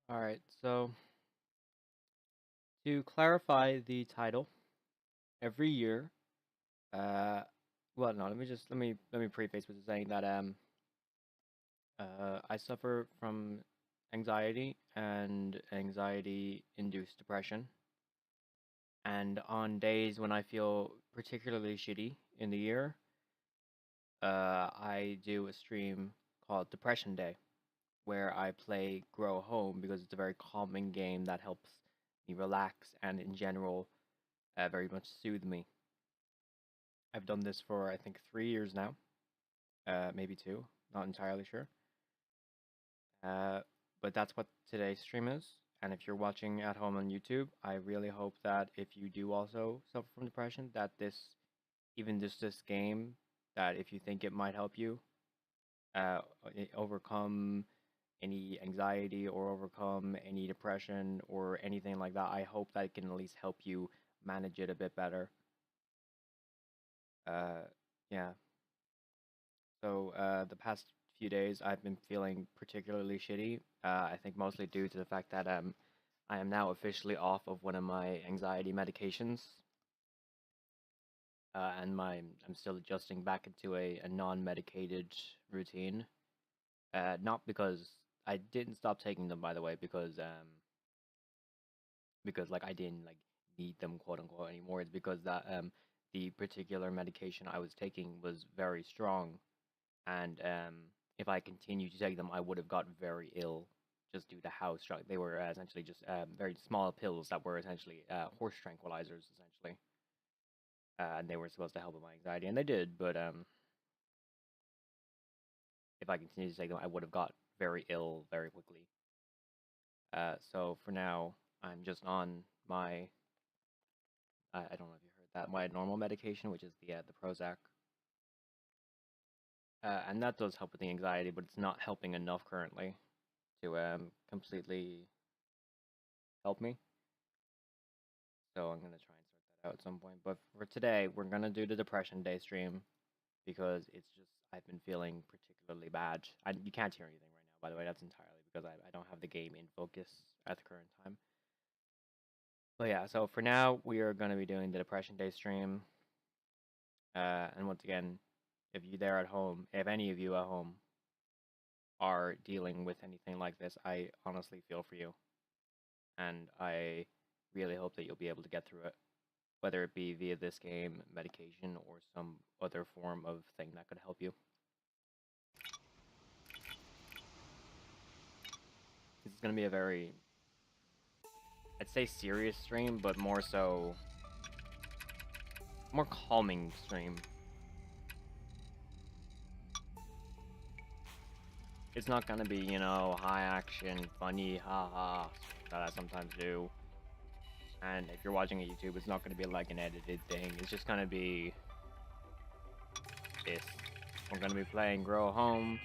All right, so to clarify the title, every year, uh, well, no, let me preface with saying that I suffer from anxiety and anxiety-induced depression, and on days when I feel particularly shitty in the year, I do a stream called Depression Day, where I play Grow Home because it's a very calming game that helps me relax and, in general, very much soothe me. I've done this for I think 3 years now, maybe two, not entirely sure. Uh, but that's what today's stream is. And if you're watching at home on YouTube, I really hope that if you do also suffer from depression, that even just this game, that if you think it might help you uh, overcome any anxiety or overcome any depression or anything like that, I hope that it can at least help you manage it a bit better. Uh, yeah. So the past few days, I've been feeling particularly shitty. I think mostly due to the fact that I am now officially off of one of my anxiety medications, and I'm still adjusting back into a non-medicated routine. Not because I didn't stop taking them, by the way, because like I didn't like need them, quote unquote, anymore. It's because that the particular medication I was taking was very strong, and if I continued to take them, I would have got very ill just due to how strong they were. Essentially, just very small pills that were essentially horse tranquilizers, essentially, and they were supposed to help with my anxiety, and they did. But if I continued to take them, I would have got very ill very quickly. So for now, I'm just on my I don't know if you heard that, my normal medication, which is the Prozac, and that does help with the anxiety, but it's not helping enough currently to completely help me. So I'm gonna try and sort that out at some point. But for today, we're gonna do the Depression Day stream because it's just I've been feeling particularly bad. You can't hear anything right now, by the way. That's entirely because I don't have the game in focus at the current time. But yeah, so for now, we are gonna be doing the Depression Day stream. And once again, if you there at home, if any of you at home are dealing with anything like this, I honestly feel for you, and I really hope that you'll be able to get through it, whether it be via this game, medication, or some other form of thing that could help you. This is going to be a very, I'd say serious stream, but more so, more calming stream. It's not going to be, high action, funny, haha, that I sometimes do. And if you're watching a YouTube, it's not going to be like an edited thing. It's just going to be this. We're going to be playing Grow Home,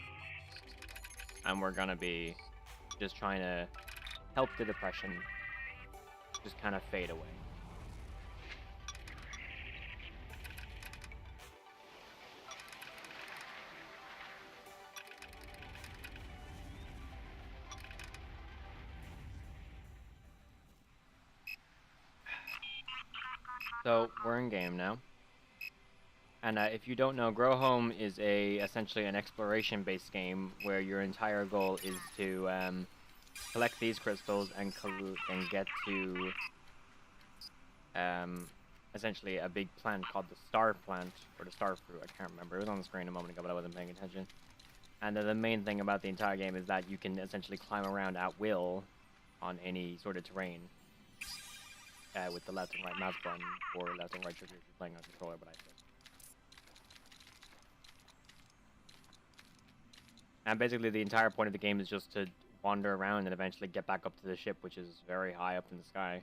and we're going to be just trying to help the depression just kind of fade away. So we're in game now, and if you don't know, Grow Home is essentially an exploration-based game where your entire goal is to collect these crystals and get to essentially a big plant called the Star Plant or the Star Fruit. I can't remember. It was on the screen a moment ago, but I wasn't paying attention. And the main thing about the entire game is that you can essentially climb around at will on any sort of terrain with the left and right mouse button or left and right trigger if you're playing on controller, but I said. And basically the entire point of the game is just to wander around and eventually get back up to the ship, which is very high up in the sky,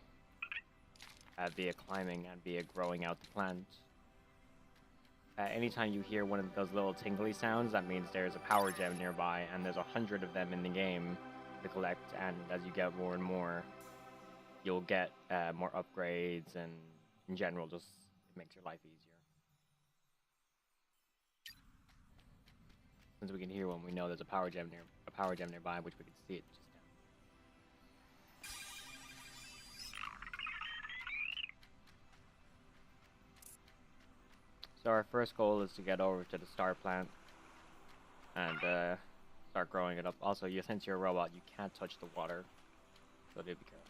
via climbing and via growing out the plant. Anytime you hear one of those little tingly sounds, that means there's a power gem nearby, and there's 100 of them in the game to collect, and as you get more and more, you'll get more upgrades, and in general, just it makes your life easier. Since we can hear one, we know there's a power gem nearby, which we can see it just now. our first goal is to get over to the star plant and start growing it up. Also, since you're a robot, you can't touch the water, so do be careful.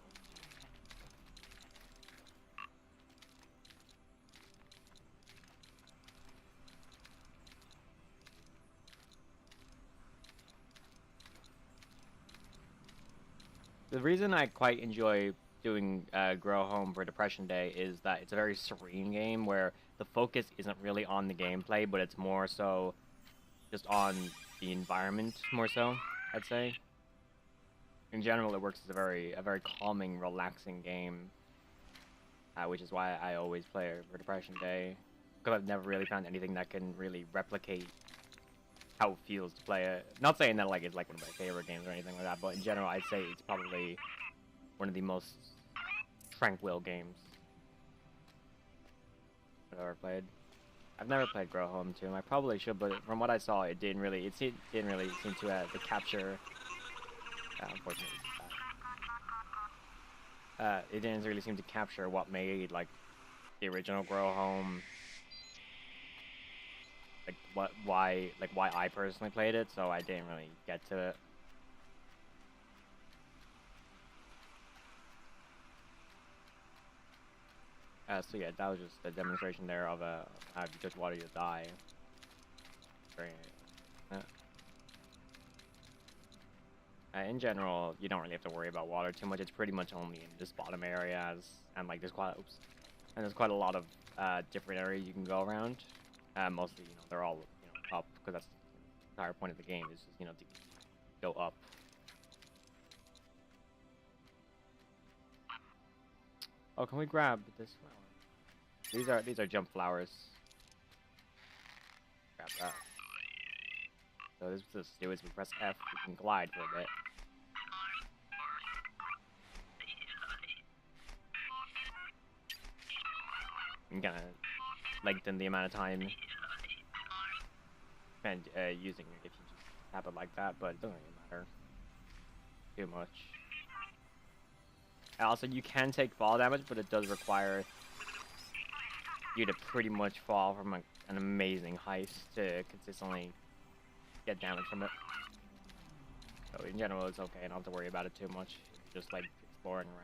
The reason I quite enjoy doing Grow Home for Depression Day is that it's a very serene game where the focus isn't really on the gameplay, but it's more so just on the environment, more so, I'd say. In general, it works as a very calming, relaxing game, which is why I always play it for Depression Day, because I've never really found anything that can really replicate how it feels to play it. Not saying that like it's like one of my favorite games or anything like that, but in general, I'd say it's probably one of the most tranquil games I've ever played. I've never played Grow Home 2. I probably should, but from what I saw, it didn't really seem to capture. Unfortunately, it didn't really seem to capture what made like the original Grow Home. Like why I personally played it, so I didn't really get to it. So yeah, that was just a demonstration there of how if you touch water you die. Very. In general, you don't really have to worry about water too much. It's pretty much only in this bottom area, and like there's quite a lot of different areas you can go around. Mostly, they're all up because that's the entire point of the game is just to go up. Oh, can we grab this flower? These are jump flowers. Grab that. So this is do is we press F, we can glide for a bit. I'm gonna lengthen the amount of time and using it if you just tap it like that, but it doesn't really matter too much. Also, you can take fall damage, but it does require you to pretty much fall from an amazing height to consistently get damage from it. So in general, it's okay. I don't have to worry about it too much. It's just like exploring around.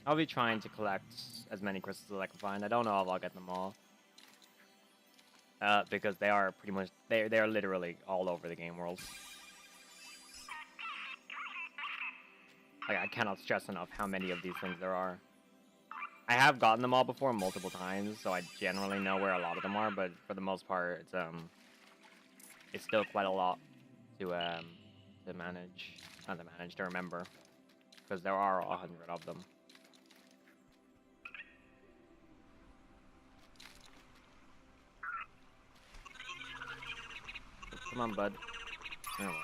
I'll be trying to collect as many crystals as I can find. I don't know if I'll get them all. Because they are pretty much, they are literally all over the game world. Like, I cannot stress enough how many of these things there are. I have gotten them all before multiple times, so I generally know where a lot of them are, but for the most part, it's still quite a lot to manage, not to manage, to remember, because there are 100 of them. Come on, bud. Oh well.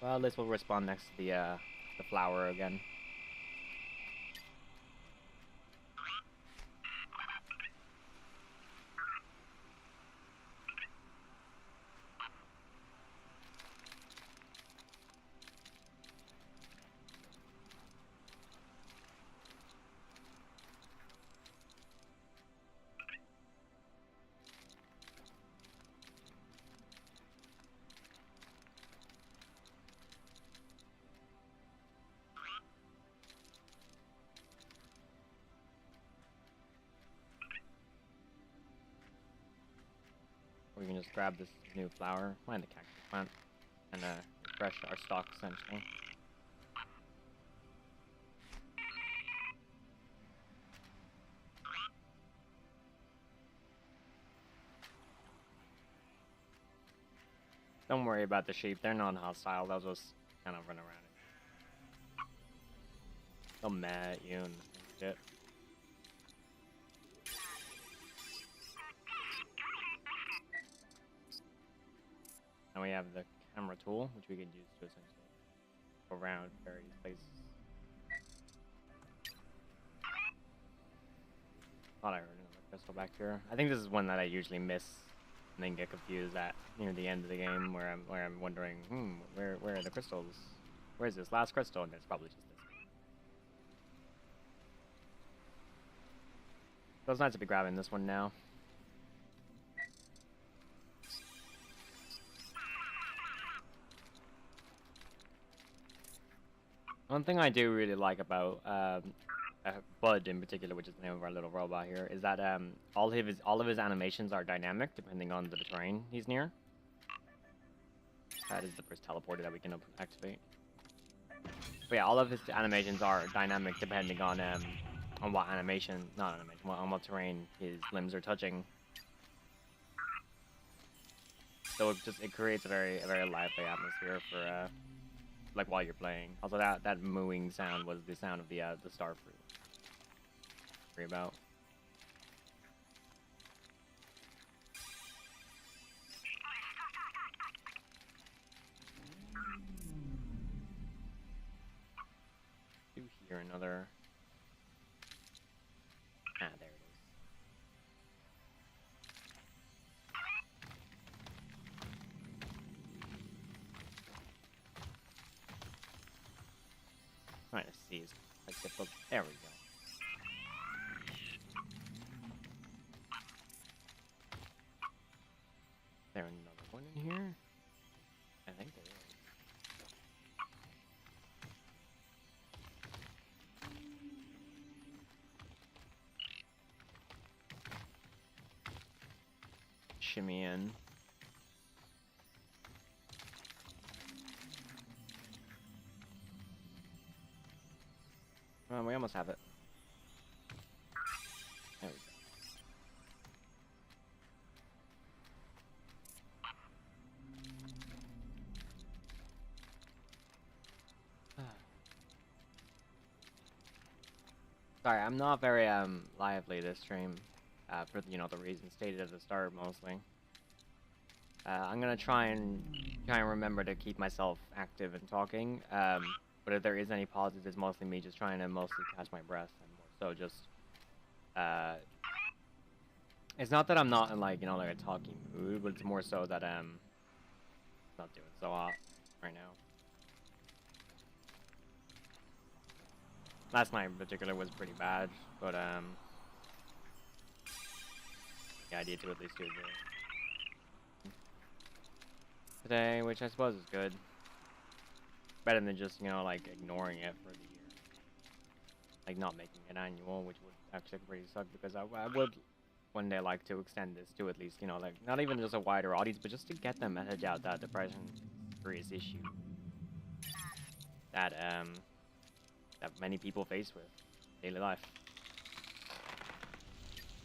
Well, this will respawn next to the flower again. We can just grab this new flower, find the cactus plant, and refresh our stock essentially. Don't worry about the sheep, they're not hostile, they'll just kind of run around. They'll mad at you and shit. And we have the camera tool, which we can use to essentially around various places. Thought I heard another crystal back here. I think this is one that I usually miss and then get confused at near the end of the game where I'm wondering, where are the crystals? Where's this last crystal? And it's probably just this. So it's nice to be grabbing this one now. One thing I do really like about Bud in particular, which is the name of our little robot here, is that all of his animations are dynamic depending on the terrain he's near. That is the first teleporter that we can activate. But yeah, all of his animations are dynamic depending on what animation, not animation, on what terrain his limbs are touching. So it creates a very lively atmosphere for like while you're playing. Also, that mooing sound was the sound of the starfruit. Worry about. Do hear another. Ah, there it is. Trying to see is like difficult. There we go. There another one in here? I think there is. Shimmy in. We almost have it. There we go. Sorry, I'm not very lively this stream, for the reasons stated at the start mostly. I'm gonna try and remember to keep myself active and talking. But if there is any pauses, it's mostly me just trying to mostly catch my breath and more so just. It's not that I'm not in like a talking mood, but it's more so that not doing so hot right now. Last night in particular was pretty bad, but the idea to at least do it today, which I suppose is good. Better than just like ignoring it for the year, like not making it annual, which would actually pretty suck because I would one day like to extend this to at least like not even just a wider audience, but just to get the message out that depression is a serious issue that that many people face with daily life.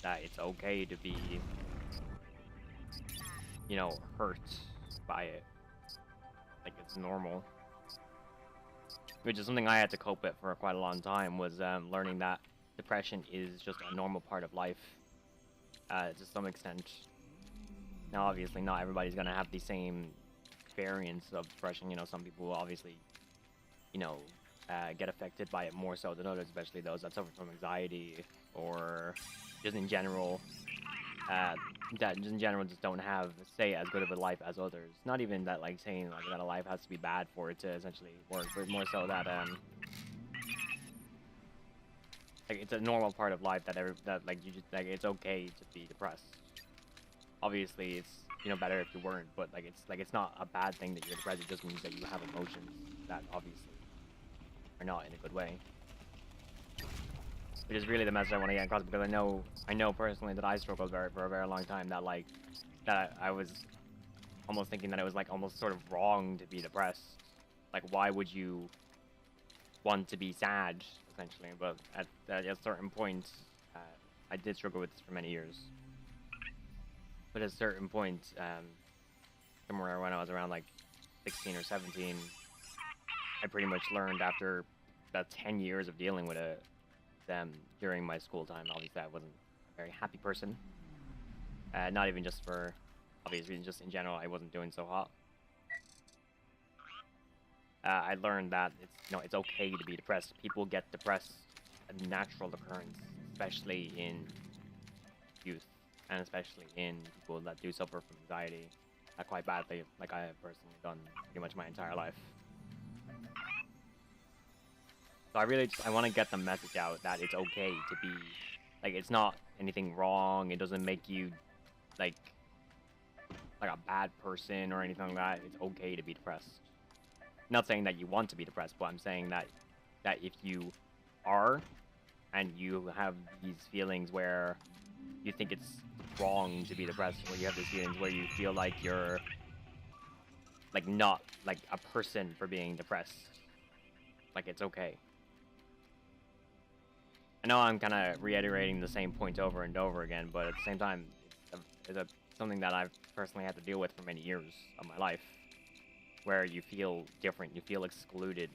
That it's okay to be, hurt by it. Like it's normal. Which is something I had to cope with for quite a long time, was learning that depression is just a normal part of life, to some extent. Now, obviously, not everybody's gonna have the same experience of depression. Some people will obviously, get affected by it more so than others, especially those that suffer from anxiety or just in general, that just in general just don't have, say, as good of a life as others. Not even that like saying like that a life has to be bad for it to essentially work, but more so that like it's a normal part of life that it's okay to be depressed. Obviously, it's better if you weren't, but it's not a bad thing that you're depressed. It just means that you have emotions that obviously are not in a good way. Which is really the message I want to get across, because I know personally that I struggled for a very long time, that I was almost thinking that it was like almost sort of wrong to be depressed. Like, why would you want to be sad, essentially? But at a certain point, I did struggle with this for many years. But at a certain point, somewhere when I was around like 16 or 17, I pretty much learned after about 10 years of dealing with it, during my school time. Obviously, I wasn't a very happy person. Not even just for obvious reasons, just in general, I wasn't doing so hot. I learned that it's okay to be depressed. People get depressed, a natural occurrence, especially in youth, and especially in people that do suffer from anxiety quite badly, like I have personally done pretty much my entire life. So I want to get the message out that it's okay to be, like, it's not anything wrong. It doesn't make you like a bad person or anything like that. It's okay to be depressed. Not saying that you want to be depressed, but I'm saying that if you are and you have these feelings where you think it's wrong to be depressed, or you have these feelings where you feel like you're like not like a person for being depressed, like it's okay. I know I'm kind of reiterating the same point over and over again, but at the same time, it's something that I've personally had to deal with for many years of my life, where you feel different, you feel excluded,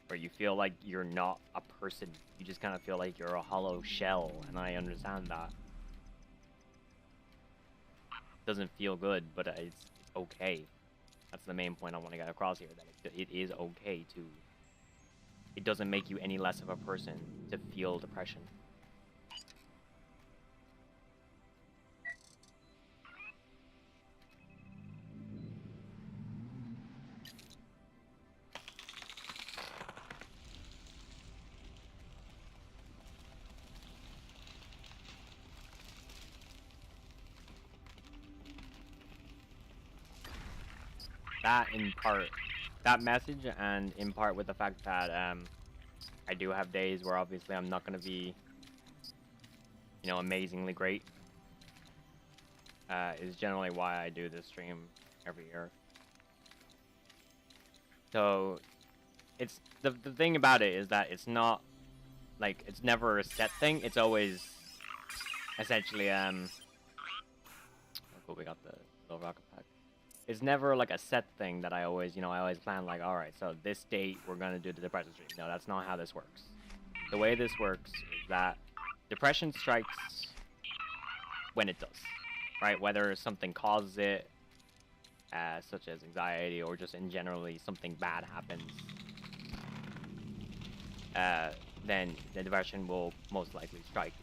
where you feel like you're not a person. You just kind of feel like you're a hollow shell, and I understand that. It doesn't feel good, but it's okay. That's the main point I want to get across here, that it is okay to... It doesn't make you any less of a person to feel depression. That in part, that message, and in part with the fact that I do have days where obviously I'm not going to be, amazingly great, is generally why I do this stream every year. So, it's the thing about it is that it's not like it's never a set thing. It's always essentially oh cool, we got the little rocket pack. It's never like a set thing that I always plan like, all right, so this date we're gonna do the depression stream. No, that's not how this works. The way this works is that depression strikes when it does, right? Whether something causes it, such as anxiety, or just in generally something bad happens, then the depression will most likely strike.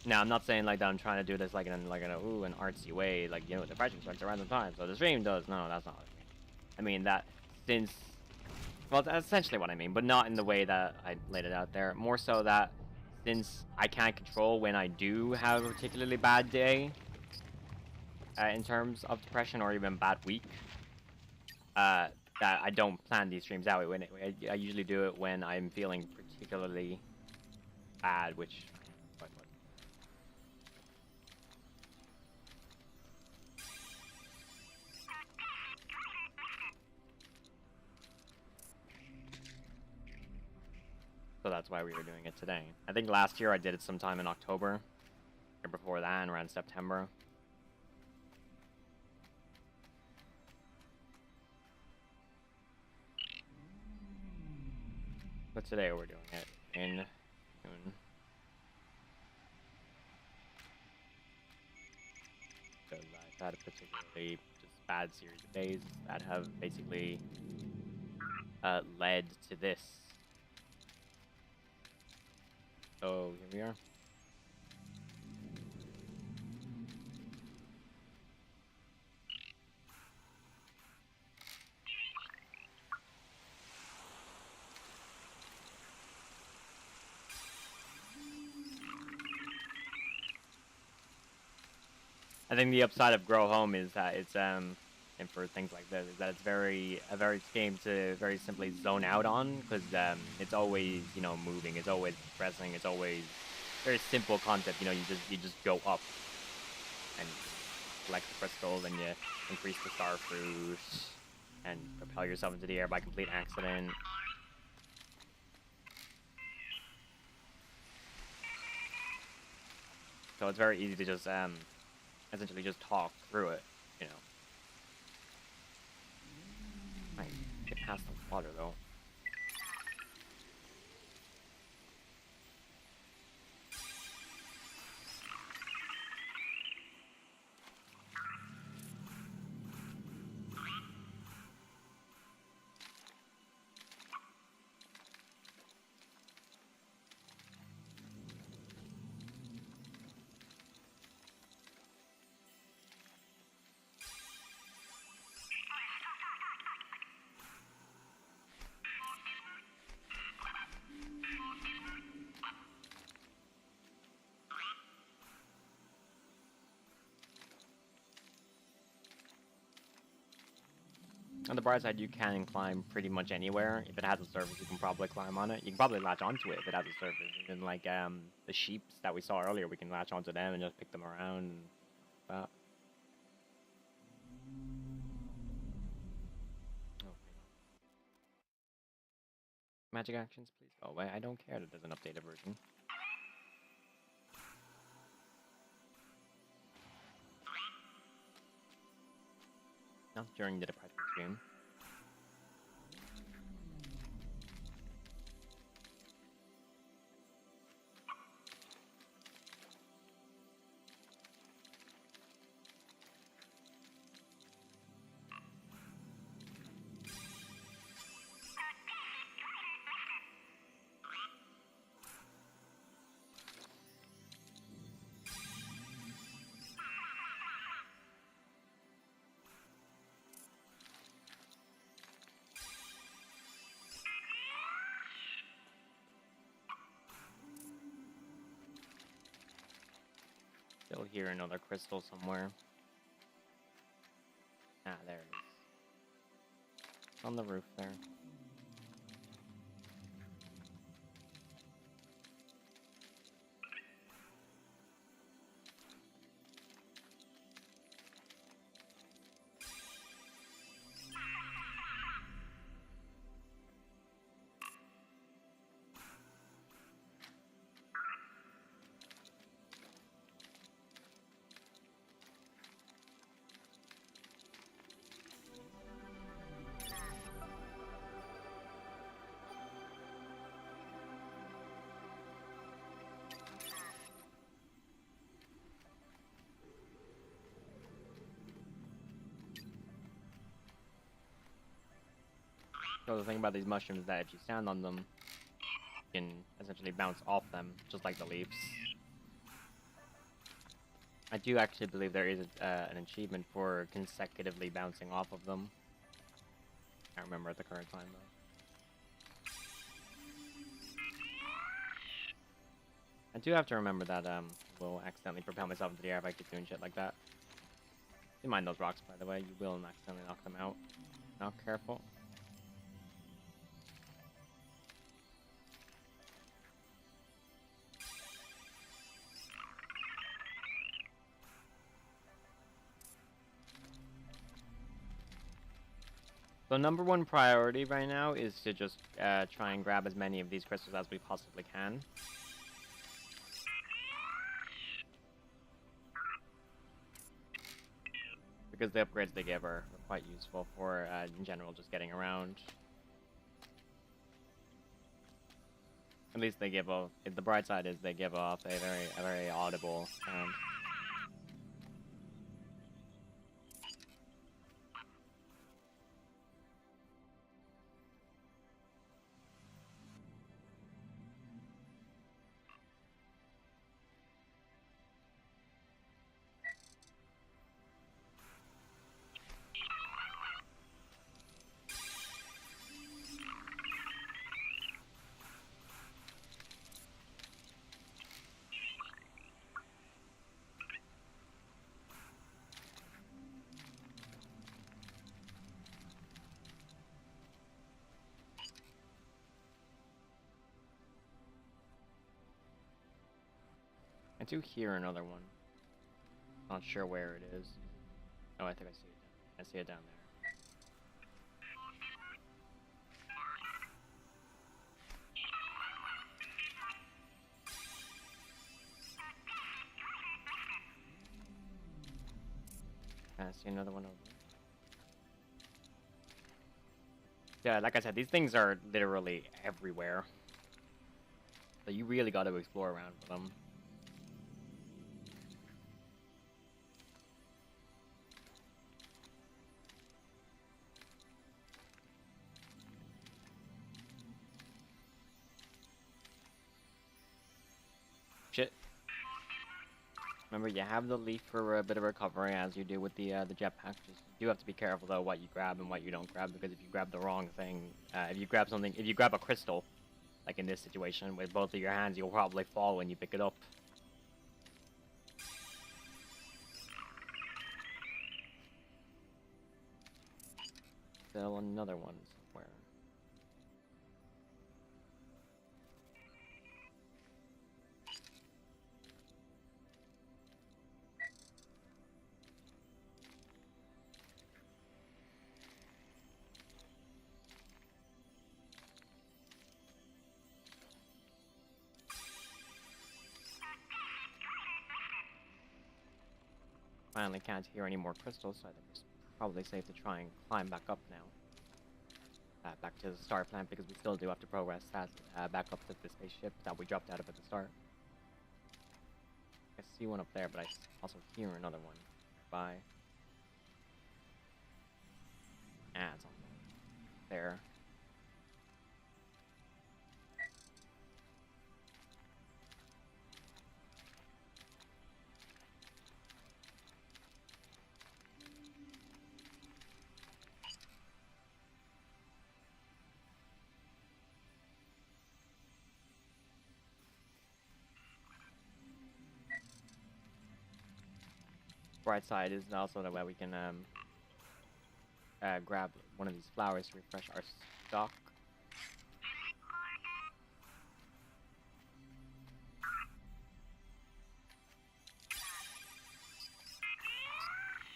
Now, I'm not saying like that I'm trying to do this like in an artsy way, like, depression strikes around the time, so the stream does. No, that's not what I mean. I mean that since, well, that's essentially what I mean, but not in the way that I laid it out there. More so that since I can't control when I do have a particularly bad day, in terms of depression, or even bad week, that I don't plan these streams out. I usually do it when I'm feeling particularly bad, which... So that's why we were doing it today. I think last year I did it sometime in October, or before that, around September. But today we're doing it in June. Because I've had a particularly just bad series of days that have basically led to this. So here we are. I think the upside of Grow Home is that it's and for things like this, is that it's a very game to very simply zone out on, because it's always moving, it's always progressing, it's always very simple concept. You just go up and collect the crystals, and you increase the star fruit and propel yourself into the air by complete accident. So it's very easy to just essentially just talk through it, I get past the water though. On the bright side, you can climb pretty much anywhere. If it has a surface, you can probably climb on it. You can probably latch onto it if it has a surface. Even like the sheeps that we saw earlier, we can latch onto them and just pick them around and that. Okay. Magic actions, please go away. I don't care that there's an updated version. Not during the depression stream. Still hear another crystal somewhere. Ah, there it is. On the roof there. So the thing about these mushrooms is that if you stand on them, you can essentially bounce off them, just like the leaves. I do actually believe there is an achievement for consecutively bouncing off of them. I can't remember at the current time though. I do have to remember that will accidentally propel myself into the air if I keep doing shit like that. You mind those rocks, by the way. You will accidentally knock them out. Not careful. So number one priority right now is to just try and grab as many of these crystals as we possibly can. Because the upgrades they give are quite useful for, in general, just getting around. At least they give off, the bright side is they give off a very audible sound. I do hear another one. Not sure where it is. Oh, I think I see it. I see it down there. I see another one over there. Yeah, like I said, these things are literally everywhere. So you really got to explore around for them. Shit. Remember, you have the leaf for a bit of recovery, as you do with the jetpack. Just you do have to be careful though what you grab and what you don't grab, because if you grab the wrong thing, if you grab a crystal, like in this situation, with both of your hands, you'll probably fall when you pick it up. still another one somewhere. Finally can't hear any more crystals, so I think it's probably safe to try and climb back up now. Back to the star plant, because we still do have to progress that back up to the spaceship that we dropped out of at the start. I see one up there, but I also hear another one by. It's on there. Bright side is also the way we can grab one of these flowers to refresh our stock.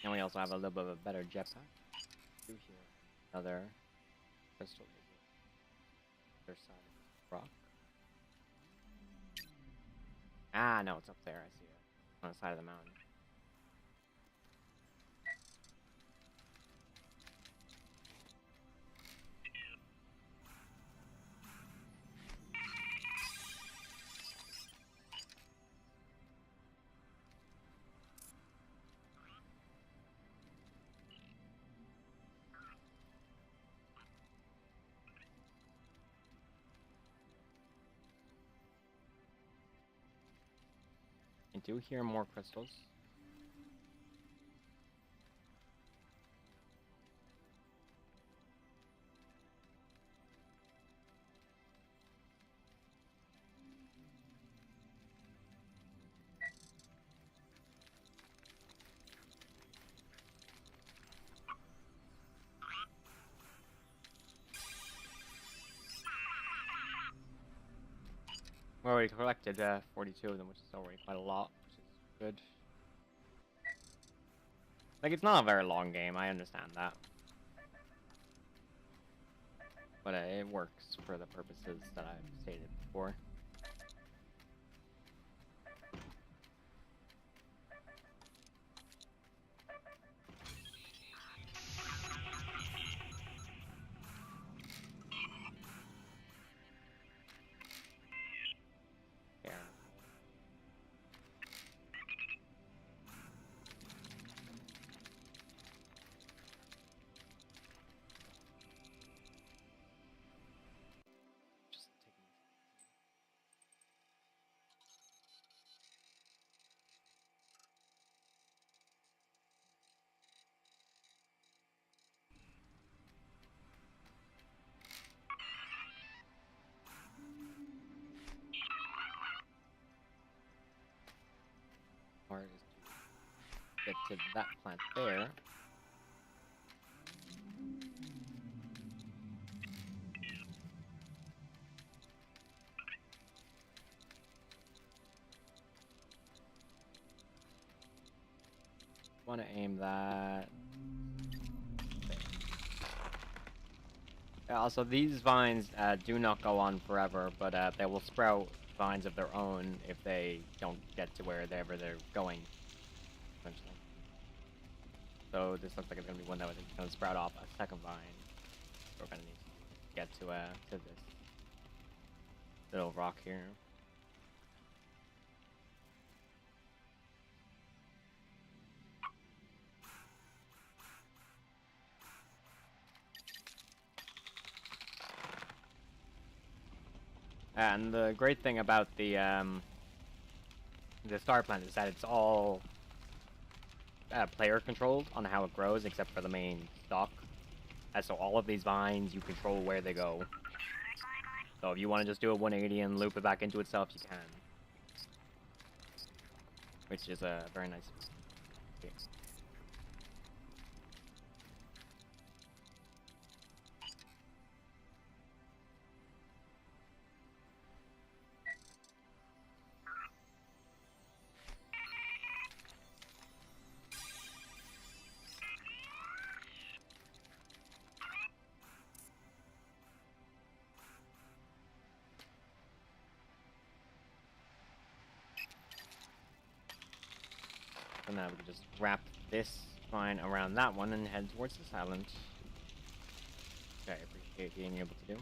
And we also have a little bit of a better jetpack. Do here another crystal other side of this rock. No, it's up there. I see it on the side of the mountain. I do hear more crystals. We already collected 42 of them, which is already quite a lot, which is good. Like, it's not a very long game, I understand that. But it works for the purposes that I've stated before. Here. Just taking. Part is to get to that plant there. Want to aim that. Yeah, also, these vines do not go on forever, but they will sprout vines of their own if they don't get to wherever they're going, essentially. So this looks like it's going to be one that is going to sprout off a second vine. So we're going to need to get to this little rock here. And the great thing about the star plant is that it's all player controlled on how it grows, except for the main stock. So all of these vines, you control where they go. So if you want to just do a 180 and loop it back into itself, you can. Which is a very nice. Okay. So now we can just wrap this vine around that one and head towards this island. Which I appreciate being able to do.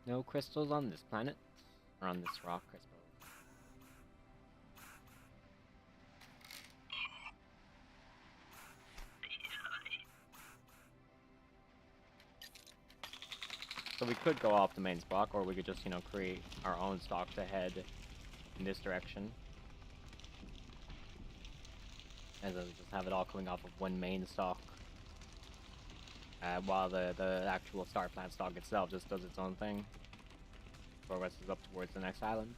No crystals on this planet, or on this rock, I suppose. So we could go off the main block, or we could just, you know, create our own stock to head in this direction. And then just have it all coming off of one main stock. While the actual star plant stock itself just does its own thing. Progresses up towards the next island.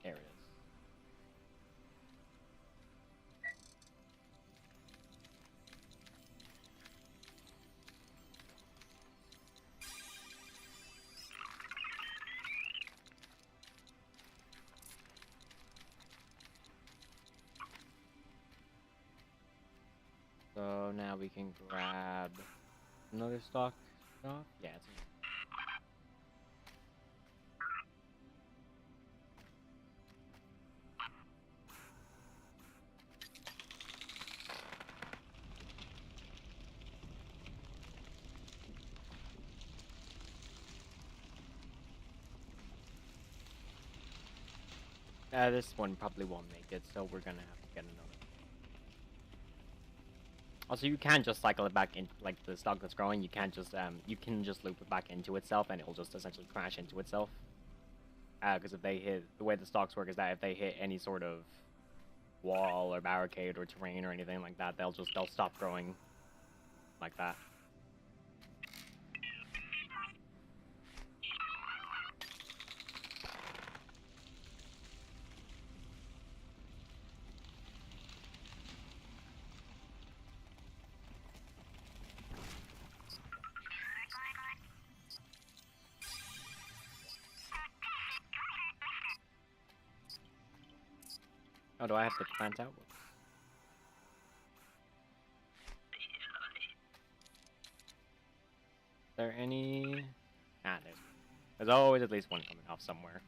There it is. So now we can grab another stock. Yeah, it's this one probably won't make it, so we're gonna have to get another. Also, you can just cycle it back in, like the stock that's growing. You can't just you can just loop it back into itself, and it will just essentially crash into itself. Because if they hit, the way the stocks work is that if they hit any sort of wall or barricade or terrain or anything like that, they'll stop growing like that. Oh, do I have to plant out? Whoops. Is there any? Ah, there's always at least one coming off somewhere.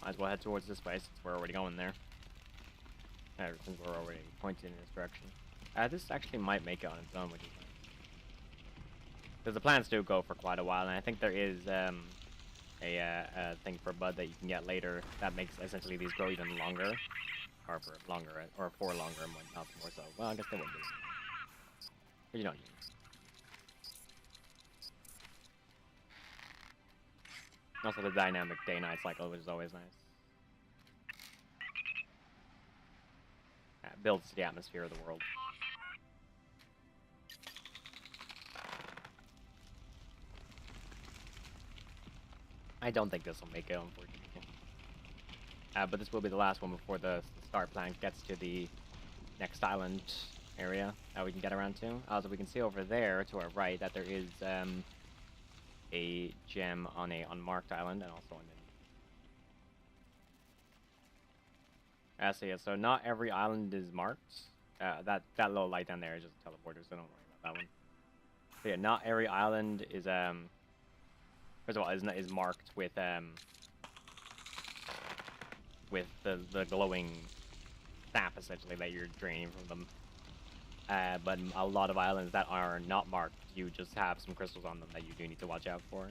Might as well head towards this way since we're already going there. Since we're already pointed in this direction. This actually might make it on its own, which is nice. Because the plants do go for quite a while, and I think there is a thing for bud that you can get later that makes essentially these grow even longer, or for longer, and not more so. Well, I guess they would be, but you don't need it. Also, the dynamic day-night cycle, which is always nice. Builds the atmosphere of the world. I don't think this will make it, unfortunately. But this will be the last one before the star plant gets to the next island area that we can get around to. So we can see over there to our right that there is a gem on a unmarked island, and also on the. So yeah, so not every island is marked. That little light down there is just a teleporter, so don't worry about that one. So yeah, not every island is first of all is marked with the glowing sap essentially that you're draining from them. But a lot of islands that are not marked, you just have some crystals on them that you do need to watch out for.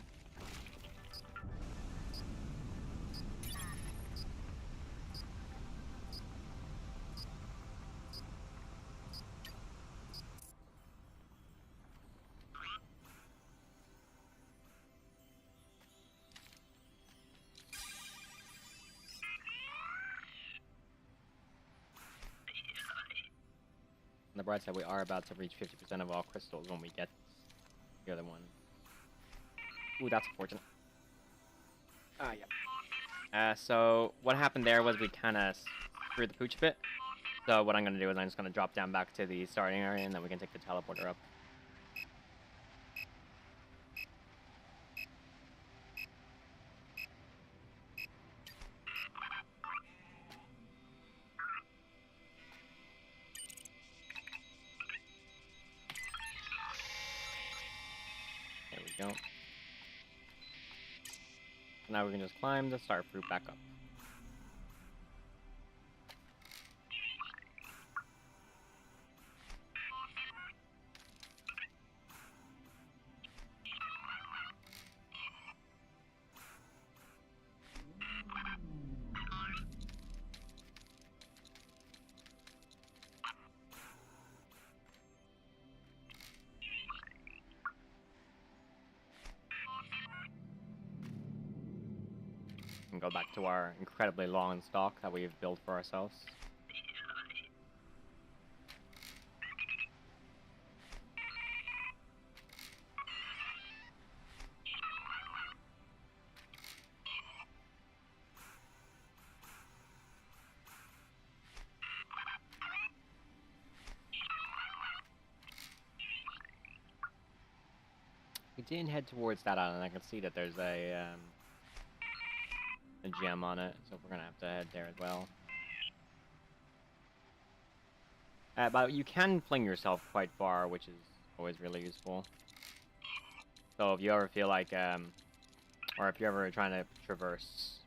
the bright side, we are about to reach 50% of all crystals when we get the other one. Ooh, that's unfortunate. Ah, yeah. So what happened there was we kind of screwed the pooch a bit. So what I'm going to do is I'm just going to drop down back to the starting area, and then we can take the teleporter up. There we go. Now we can just climb the star fruit back up. And go back to our incredibly long stalk that we've built for ourselves. We didn't head towards that island. I can see that there's a gem on it, so we're gonna have to head there as well. But you can fling yourself quite far, which is always really useful. So if you ever feel like, or if you're ever trying to traverse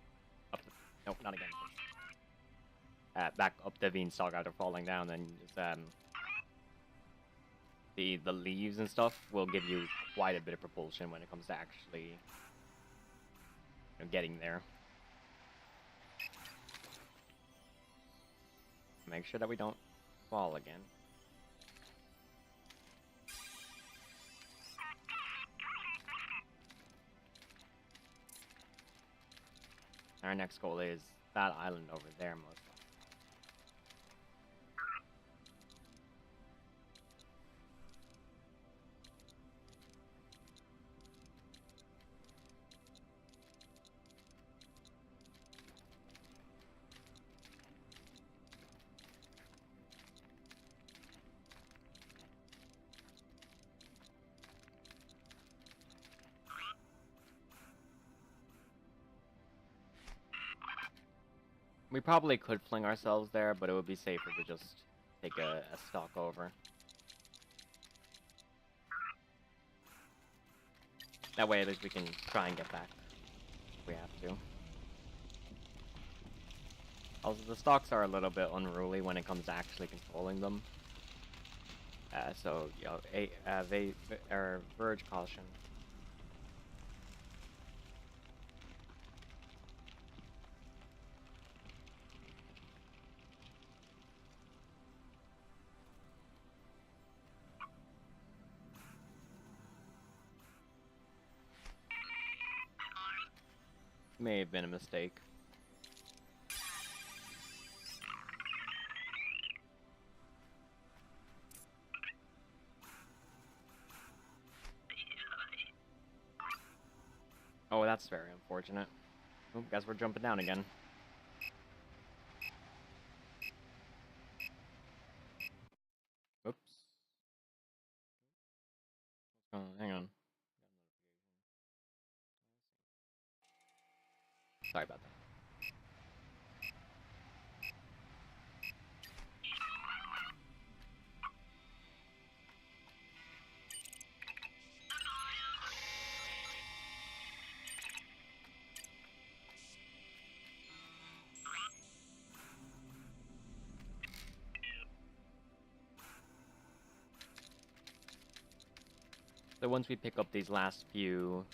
up the, nope, not again. Back up the beanstalk after falling down, then just, the leaves and stuff will give you quite a bit of propulsion when it comes to actually, getting there. Make sure that we don't fall again. Our next goal is that island over there, most likely. We probably could fling ourselves there, but it would be safer to just take a stalk over. That way at least we can try and get back if we have to. Also, the stalks are a little bit unruly when it comes to actually controlling them. So, you know, verge caution. May have been a mistake. Oh, that's very unfortunate. Oh, guess we're jumping down again. Oops. Oh, hang on. Sorry about that. So once we pick up these last few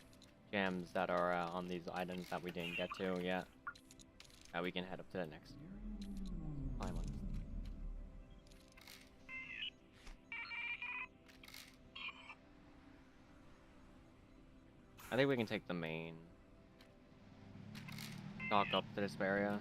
gems that are on these items that we didn't get to yet, we can head up to the next climb on. I think we can take the main dock up to this area.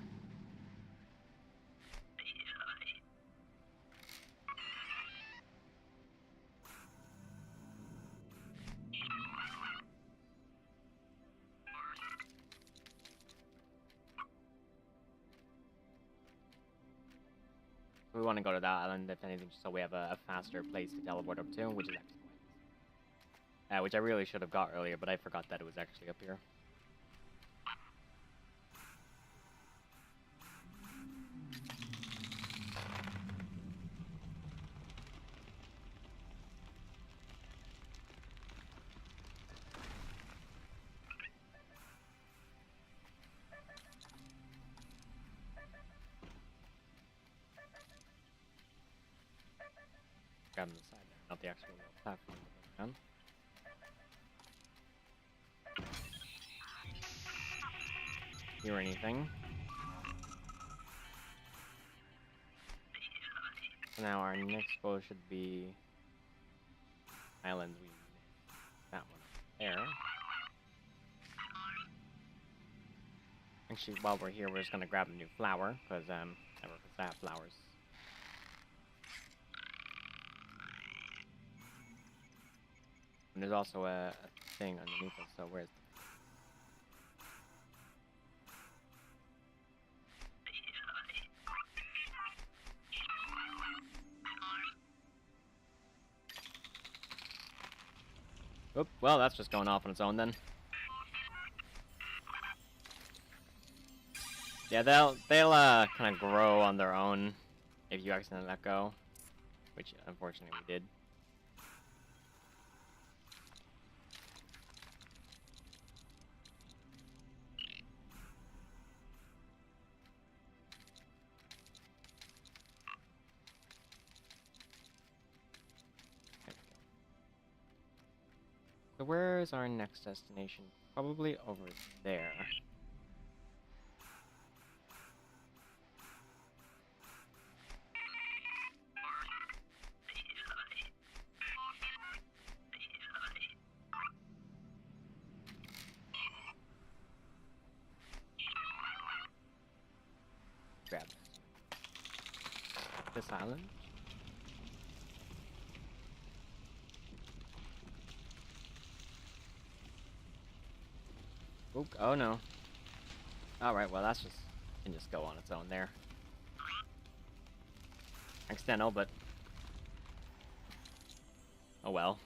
We want to go to that island, if anything, so we have a faster place to teleport up to, which is actually quite easy. Which I really should have got earlier, but I forgot that it was actually up here. Grabbing the side there, not the actual little platform. Down. Hear anything? So now our next goal should be island. We missed that one there. Actually, while we're here, we're just gonna grab a new flower because never hurts to have flowers. And there's also a thing underneath us. So where's Oop, well, that's just going off on its own then. Yeah, they'll kind of grow on their own if you accidentally let go, which unfortunately we did. So where is our next destination? Probably over there. Grab this island. Oop, oh no. Alright, well that's just can just go on its own there. Accidental, but oh well.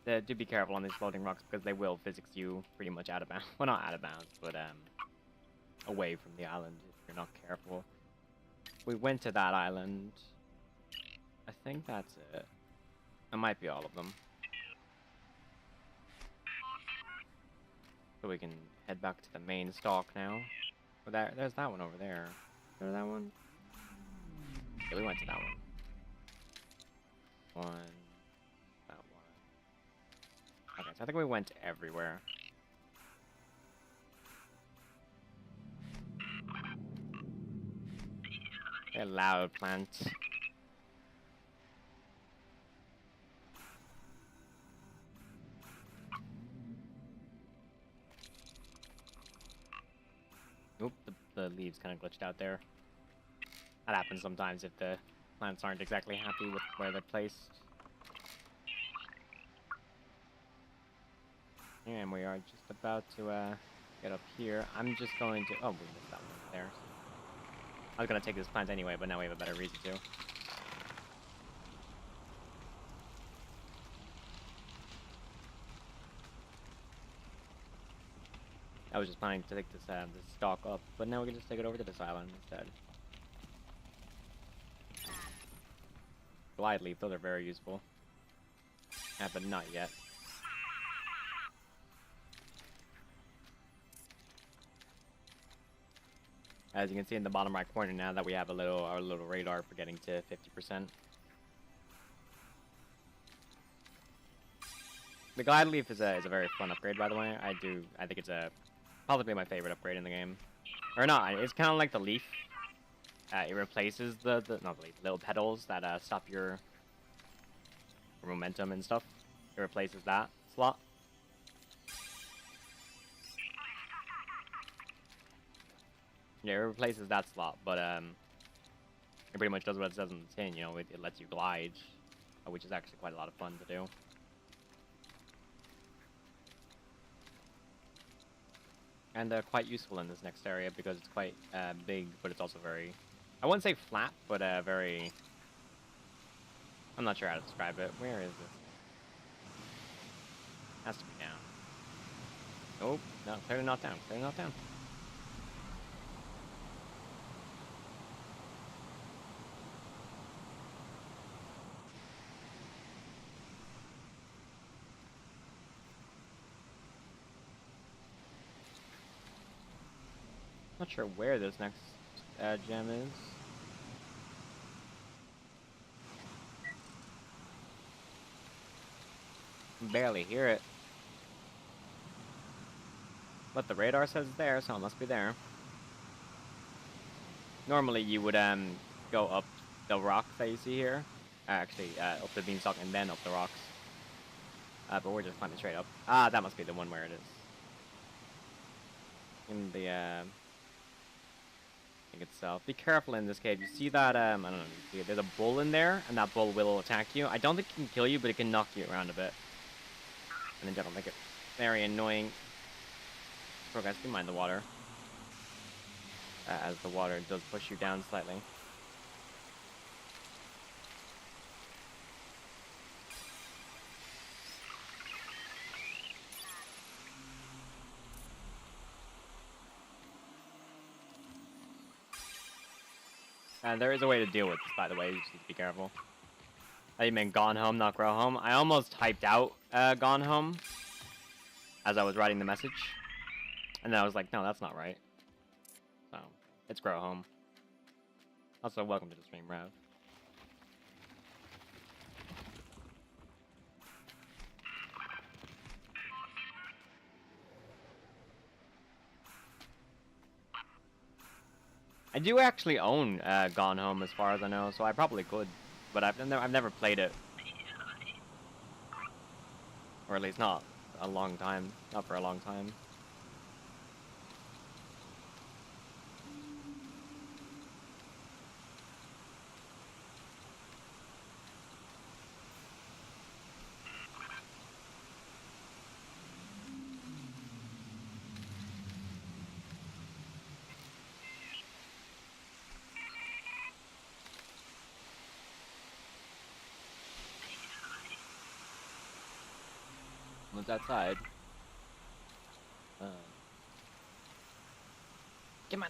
Do be careful on these floating rocks because they will physics you pretty much out of bounds. Well, not out of bounds, but away from the island if you're not careful. We went to that island. I think that's it. It might be all of them. So we can head back to the main stalk now. Oh, there's that one over there. Go to that one? Yeah, we went to that one. That one. Okay, so I think we went everywhere. They're loud plants. Oop, the leaves kind of glitched out there. That happens sometimes if the plants aren't exactly happy with where they're placed. And we are just about to get up here. I'm just going to... Oh, we missed that one there. I was going to take this plant anyway, but now we have a better reason to. I was just planning to take this stalk up, but now we can just take it over to this island instead. Glide leaf, those are very useful. Yeah, but not yet. As you can see in the bottom right corner now that we have our little radar for getting to 50%. The glide leaf is a very fun upgrade, by the way. I think it's probably my favorite upgrade in the game. Or not, it's kind of like the leaf. It replaces not the leaf, little petals that stop your momentum and stuff. It replaces that slot. Yeah, it replaces that slot, but it pretty much does what it says on the tin, you know, it lets you glide, which is actually quite a lot of fun to do. And they're quite useful in this next area because it's quite big, but it's also very, I wouldn't say flat, but very, I'm not sure how to describe it. Where is this? Has to be down. Oh, no, clearly not down. Clearly not down. Not sure where this next gem is. Can barely hear it. But the radar says it's there, so it must be there. Normally you would go up the rocks that you see here. Actually, up the beanstalk and then up the rocks. But we're just climbing straight up. Ah, that must be the one where it is. In the thing itself. Be careful in this cave. You see that I don't know. You see, there's a bull in there, and that bull will attack you. I don't think it can kill you, but it can knock you around a bit. And in general, make it very annoying. So guys, do mind the water. As the water does push you down slightly. There is a way to deal with this, by the way. You just need to be careful. I meant gone home, not grow home. I almost typed out gone home as I was writing the message. And then I was like, no, that's not right. So, it's grow home. Also, welcome to the stream, Rev. I do actually own Gone Home as far as I know, so I probably could. But I've never played it. Or at least not a long time. Not for a long time. What's outside? Come on.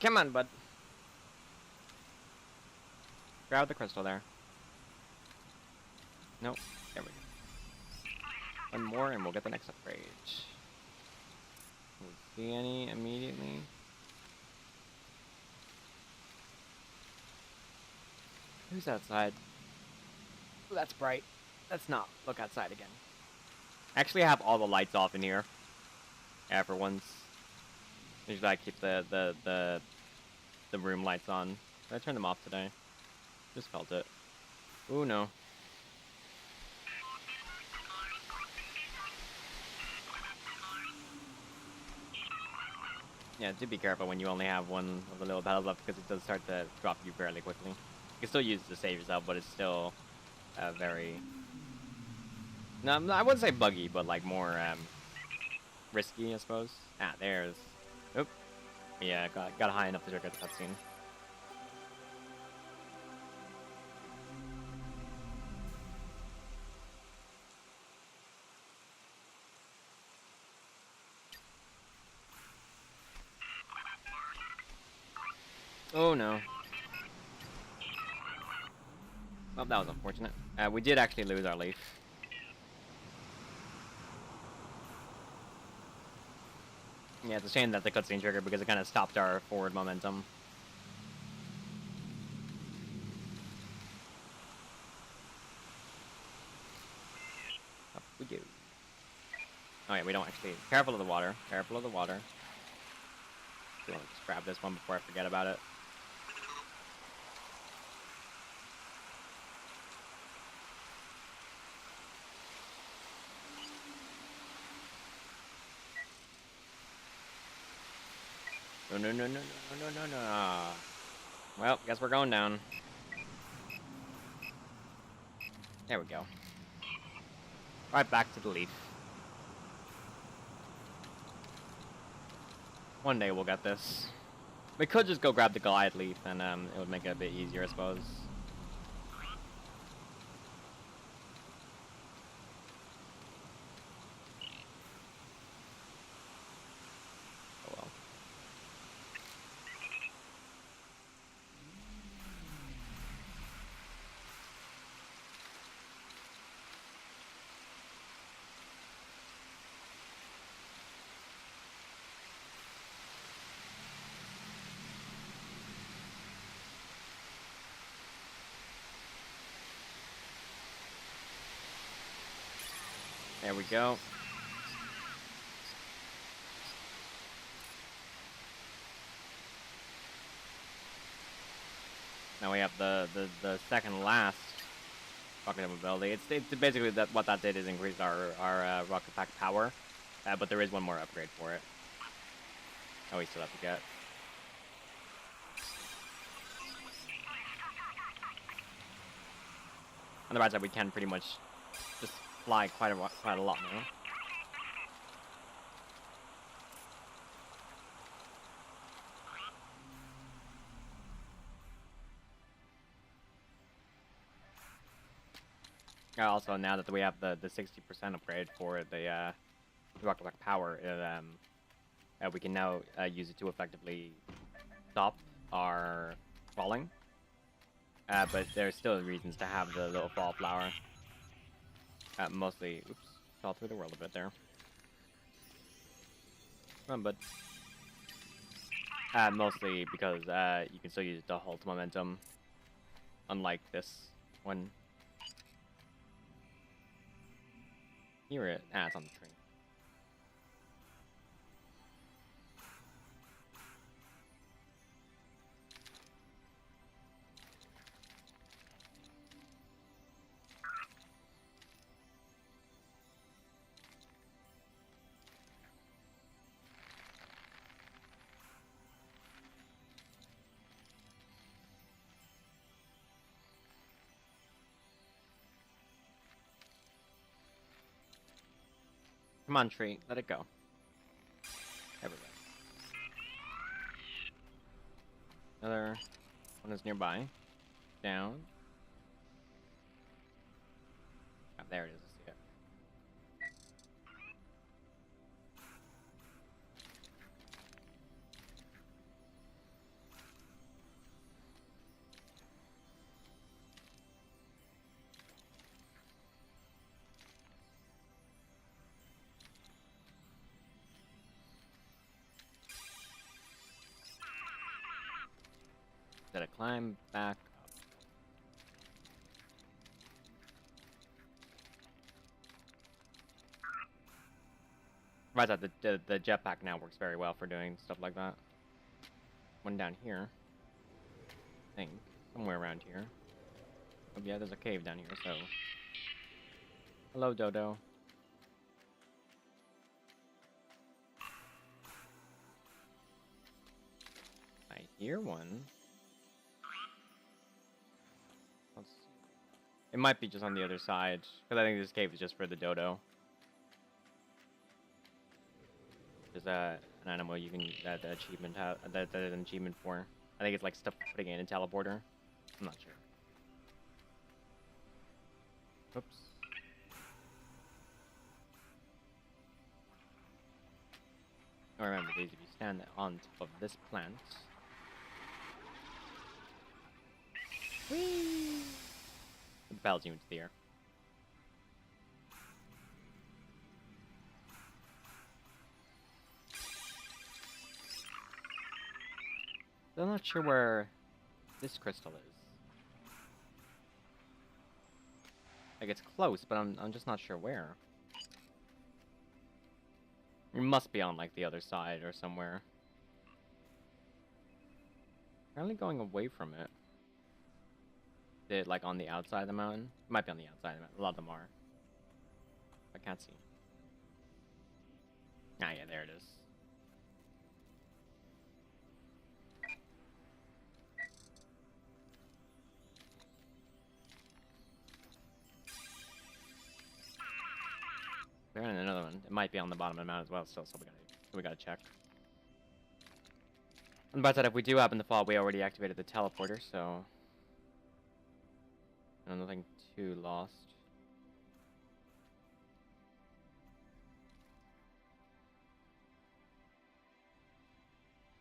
Come on, bud. Grab the crystal there. Nope. There we go. One more and we'll get the next upgrade. Don't see any immediately. Who's outside? Ooh, that's bright. Let's not look outside again. Actually, I have all the lights off in here. Yeah, for once. Usually I keep the room lights on. Did I turn them off today? Just felt it. Ooh, no. Yeah, do be careful when you only have one of the little petals left because it does start to drop you fairly quickly. You can still use it to save yourself, but it's still very... No, I wouldn't say buggy, but like more risky, I suppose. Ah, there's... Oop. Yeah, got high enough to trigger the cutscene. Oh no. Well, that was unfortunate. We did actually lose our leaf. Yeah, it's a shame that the cutscene triggered because it kind of stopped our forward momentum. Up we go. Oh yeah, we don't actually... Careful of the water. Careful of the water. I want to just grab this one before I forget about it. No, no, no, no, no, no, no, no. Well, guess we're going down. There we go. Right back to the leaf. One day we'll get this. We could just go grab the Goliath Leaf, and it would make it a bit easier, I suppose. Oh well. There we go. Now we have the second last rocket ability. It's basically what that did is increase our rocket pack power, but there is one more upgrade for it. Oh, we still have to get. On the right side, we can pretty much just fly quite a lot now. Also, now that we have the 60% upgrade for the rocket pack power, we can now use it to effectively stop our falling. But there's still reasons to have the little fall flower. Mostly, oops, fell through the world a bit there. Come on, bud. Mostly because you can still use it to hold momentum, unlike this one. Hear it? Ah, it's on the tree. Come on, tree. Let it go. There we go. Another one is nearby. Down. Oh, there it is. I see it. Gotta climb back up. Right side, the jetpack now works very well for doing stuff like that. One down here. I think. Somewhere around here. Oh yeah, there's a cave down here, so. Hello, Dodo. I hear one. Let's see. It might be just on the other side, because I think this cave is just for the dodo. There's an animal you can that achievement that there's an achievement for. I think it's like stuff putting in a teleporter. I'm not sure. Oops. Oh, remember these if you stand on top of this plant. Whee! It propels you into the air. I'm not sure where this crystal is. Like it's close, but I'm just not sure where. It must be on like the other side or somewhere. Apparently going away from it. Is it like on the outside of the mountain? It might be on the outside of the mountain. A lot of them are. I can't see. Ah, yeah, there it is. There and another one. It might be on the bottom of the mountain as well, still, so we gotta check. But that if we do happen to fall, we already activated the teleporter, so nothing too lost.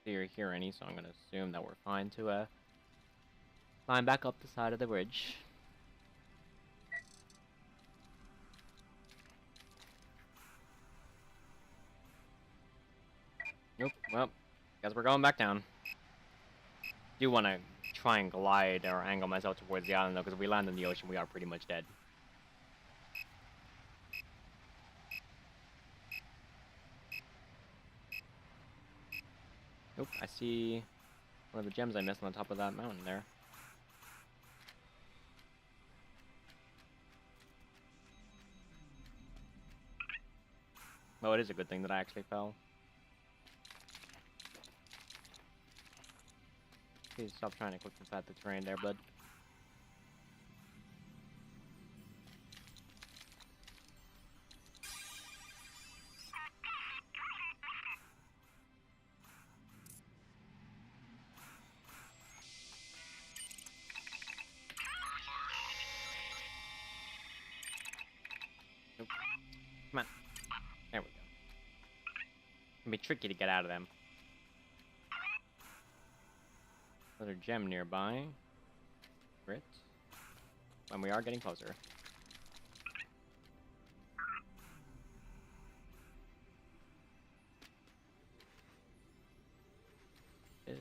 See or hear any, so I'm gonna assume that we're fine to climb back up the side of the ridge. Nope. Well, guess we're going back down. Do want to try and glide or angle myself towards the island though, because if we land in the ocean, we are pretty much dead. Nope. I see one of the gems I missed on the top of that mountain there. Well, it is a good thing that I actually fell. Please stop trying to click inside the terrain there, bud. Nope. Come on. There we go. It can be tricky to get out of them. Another gem nearby. Grit. And we are getting closer. Is...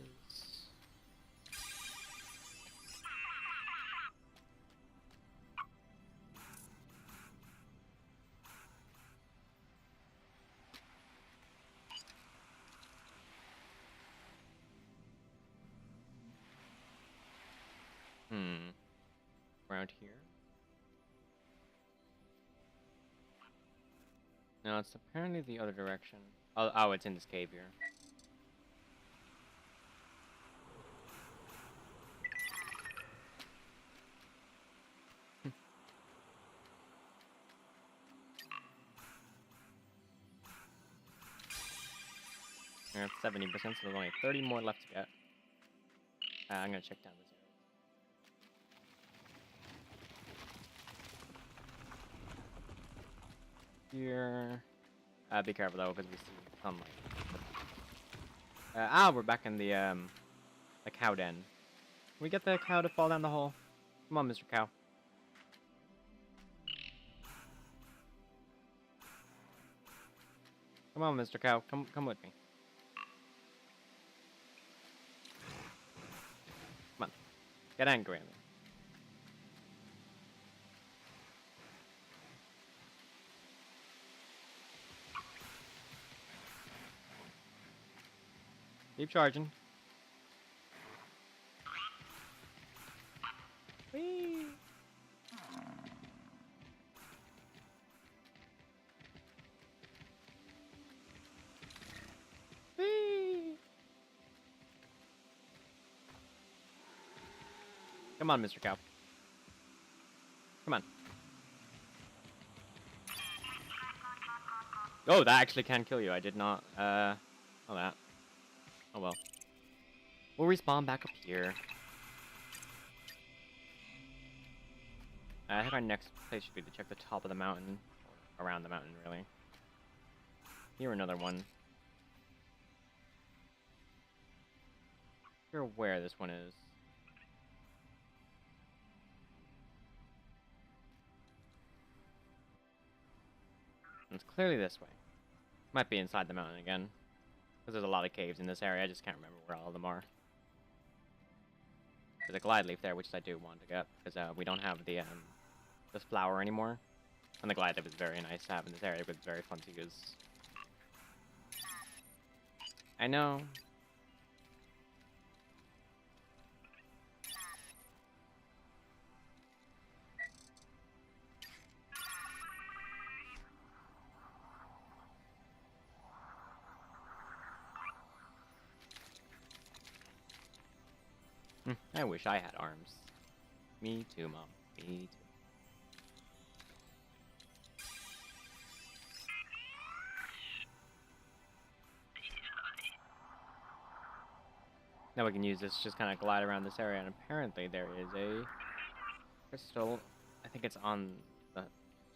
Around here? No, it's apparently the other direction. Oh, it's in this cave here. We're at 70%, so there's only 30 more left to get. I'm gonna check down this area. Here. Be careful though, because we see sunlight. We're back in the cow den. Can we get the cow to fall down the hole? Come on, Mr. Cow. Come on, Mr. Cow. Come with me. Come on. Get angry at me. Keep charging. Whee! Whee! Come on, Mr. Cow. Come on. Oh, that actually can kill you. I did not, know that. Oh well. We'll respawn back up here. I think our next place should be to check the top of the mountain. Or around the mountain, really. Here, another one. Not sure where this one is. It's clearly this way. Might be inside the mountain again. Because there's a lot of caves in this area, I just can't remember where all of them are. There's a glide leaf there, which I do want to get, because we don't have the this flower anymore. And the glide leaf is very nice to have in this area, but it's very fun to use. I know. I wish I had arms. Me too, Mom. Me too. Now we can use this, just kind of glide around this area, and apparently there is a crystal. I think it's on the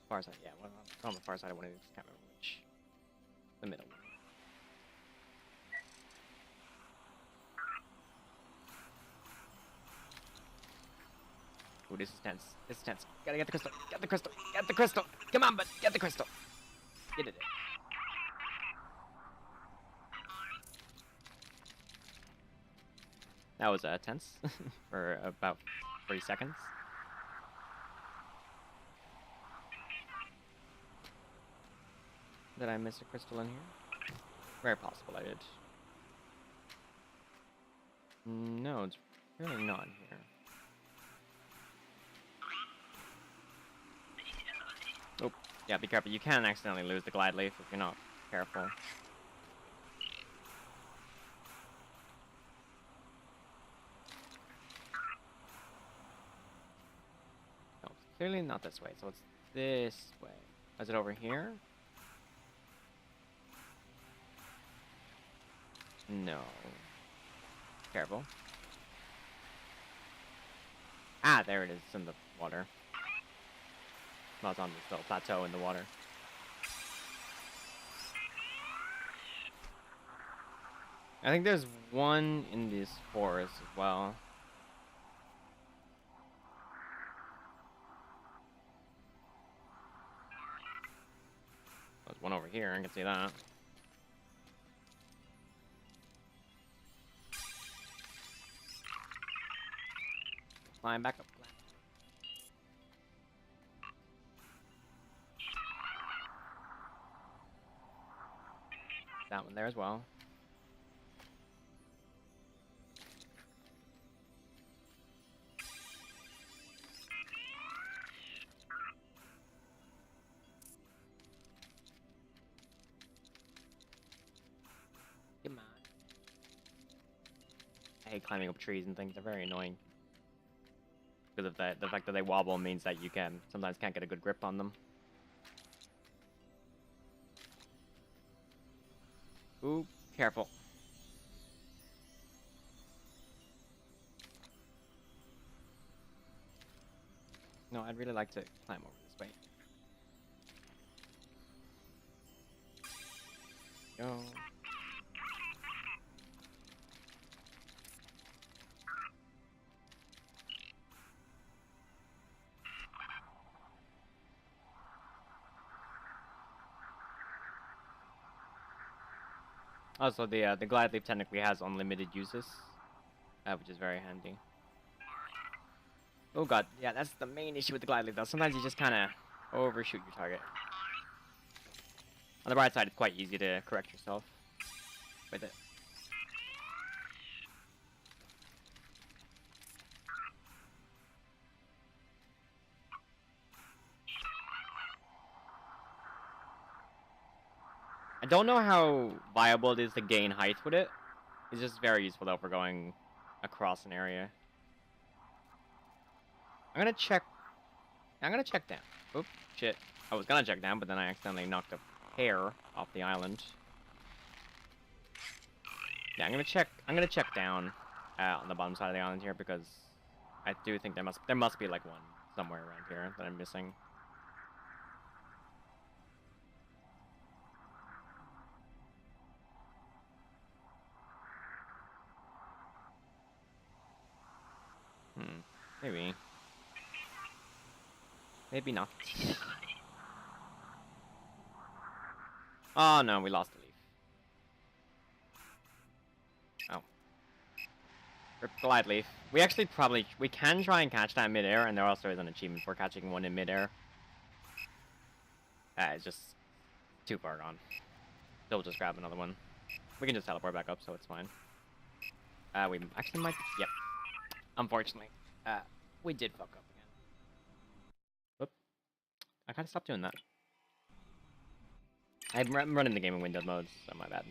far side. Yeah, well, it's on the far side of one of these. Can't remember which. The middle one. Ooh, this is tense. This is tense. Gotta get the crystal. Get the crystal. Get the crystal. Come on, bud. Get the crystal. Get it. That was tense for about 3 seconds. Did I miss a crystal in here? Very possible I did. No, it's really not here. Oh, yeah, be careful. You can accidentally lose the glide leaf if you're not careful. No, it's clearly not this way, so it's this way. Is it over here? No. Careful. Ah, there it is. It's in the water. Well, it's on this little plateau in the water. I think there's one in this forest as well. There's one over here, I can see that. Climb back up. That one there as well. Come on. I hate climbing up trees and things. They're very annoying. Because of the fact that they wobble means that you can sometimes can't get a good grip on them. Ooh, careful. No, I'd really like to climb over this way. Go. Also, the glide leaf technically has unlimited uses, which is very handy. Oh god, yeah, that's the main issue with the glide leaf though. Sometimes you just kind of overshoot your target. On the bright side, it's quite easy to correct yourself with it. I don't know how viable it is to gain height with it. It's just very useful though for going across an area. I'm gonna check down. Oop, shit. I was gonna check down, but then I accidentally knocked a hair off the island. Yeah, I'm gonna check down on the bottom side of the island here because I do think there must be like one somewhere around here that I'm missing. Maybe. Maybe not. Oh no, we lost the leaf. Oh. Rip glide leaf. We actually we can try and catch that midair, and there also is an achievement for catching one in midair. It's just too far gone. So we'll just grab another one. We can just teleport back up, so it's fine. We actually might. Yep. Unfortunately, we did fuck up again. Whoop. I gotta stop doing that. I'm running the game in windowed mode, so my bad.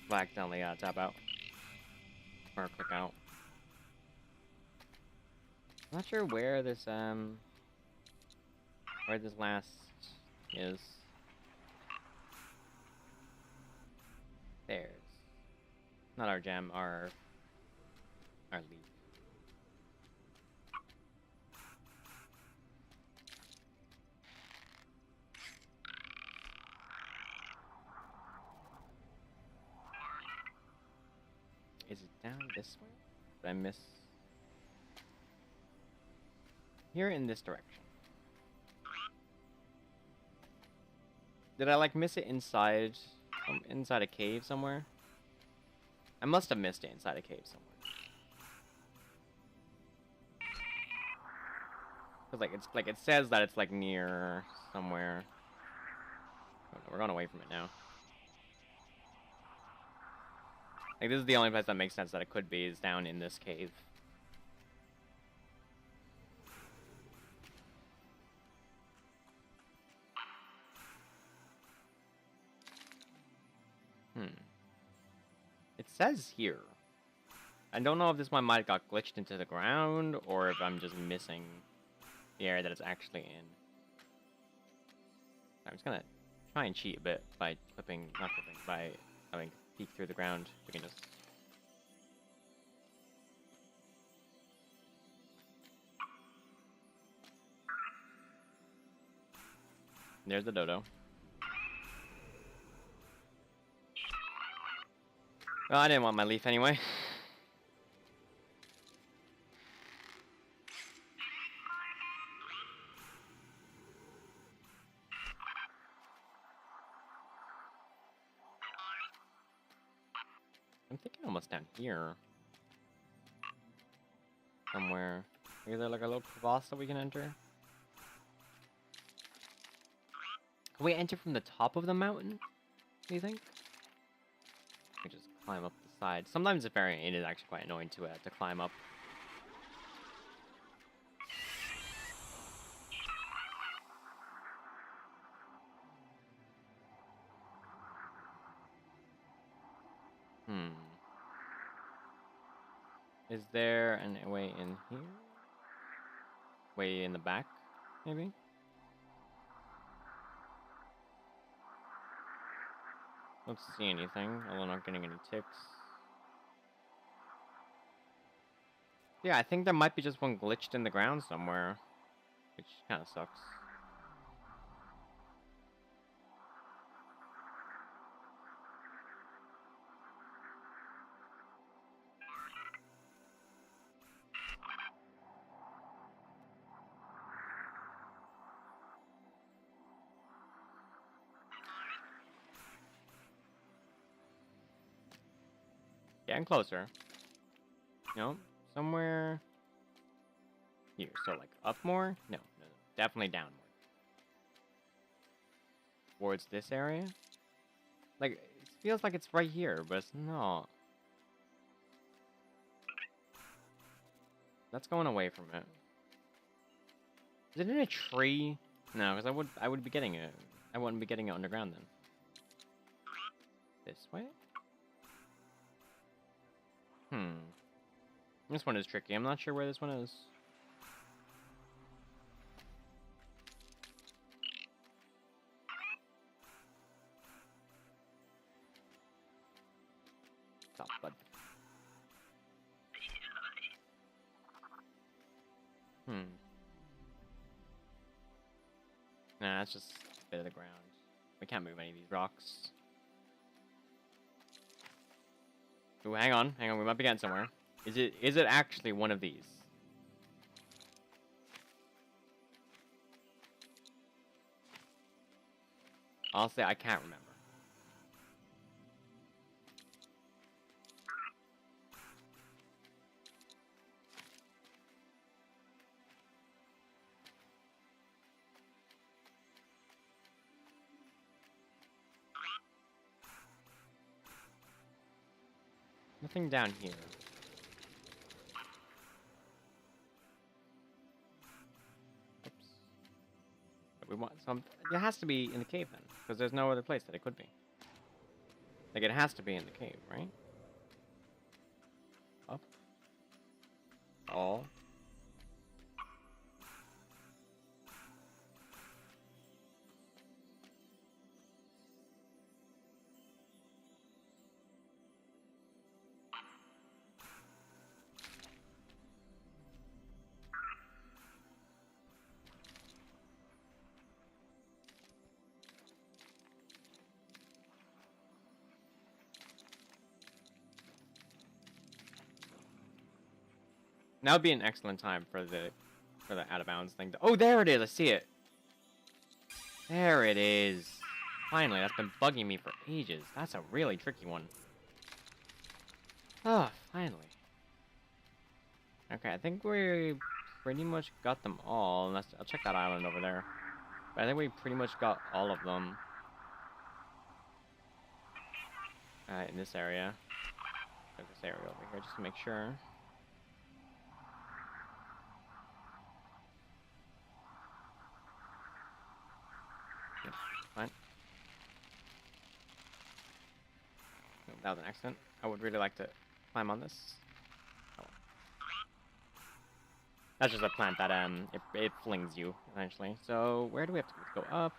If I accidentally tap out. Or click out. I'm not sure where this last is. There's not our gem, our our leaf. Is it down this way? Did I miss? Here in this direction. Did I like miss it inside, inside a cave somewhere? I must have missed it inside a cave somewhere. Cause like it says that it's like near somewhere. Oh, no, we're going away from it now. Like this is the only place that makes sense that it could be is down in this cave. It says here. I don't know if this one might have got glitched into the ground or if I'm just missing the area that it's actually in. I'm just gonna try and cheat a bit by by having to peek through the ground. We can just... There's the dodo. Well, I didn't want my leaf anyway. I'm thinking almost down here. Somewhere. Is there like a little crevasse that we can enter? Can we enter from the top of the mountain? Do you think? We just climb up the side. Sometimes it is actually quite annoying to climb up. Is there a way in here? Way in the back, maybe? Don't see anything, although I'm not getting any ticks. Yeah, I think there might be just one glitched in the ground somewhere, which kind of sucks. Getting closer. No, somewhere here. So like up more? No, definitely down more. Towards this area? Like, it feels like it's right here, but it's not. That's going away from it. Is it in a tree? No, because I would be getting it. I wouldn't be getting it underground then. This way? This one is tricky. I'm not sure where this one is. Stop, bud. Nah, that's just a bit of the ground. We can't move any of these rocks. Ooh, hang on. We might be getting somewhere. Is it actually one of these? Honestly, I can't remember. Nothing down here. Oops. But we want some. It has to be in the cave then, because there's no other place that it could be. Like it has to be in the cave, right? Up. All. Now would be an excellent time for the out of bounds thing. Oh, there it is. I see it. There it is. Finally, that's been bugging me for ages. That's a really tricky one. Ah, finally. Okay, I think we pretty much got them all. I'll check that island over there. But I think we pretty much got all of them. In this area. Like this area over here, just to make sure. Yes, fine. Oh, that was an accident. I would really like to climb on this. Oh. That's just a plant that it flings you eventually. So where do we have to go? Go up.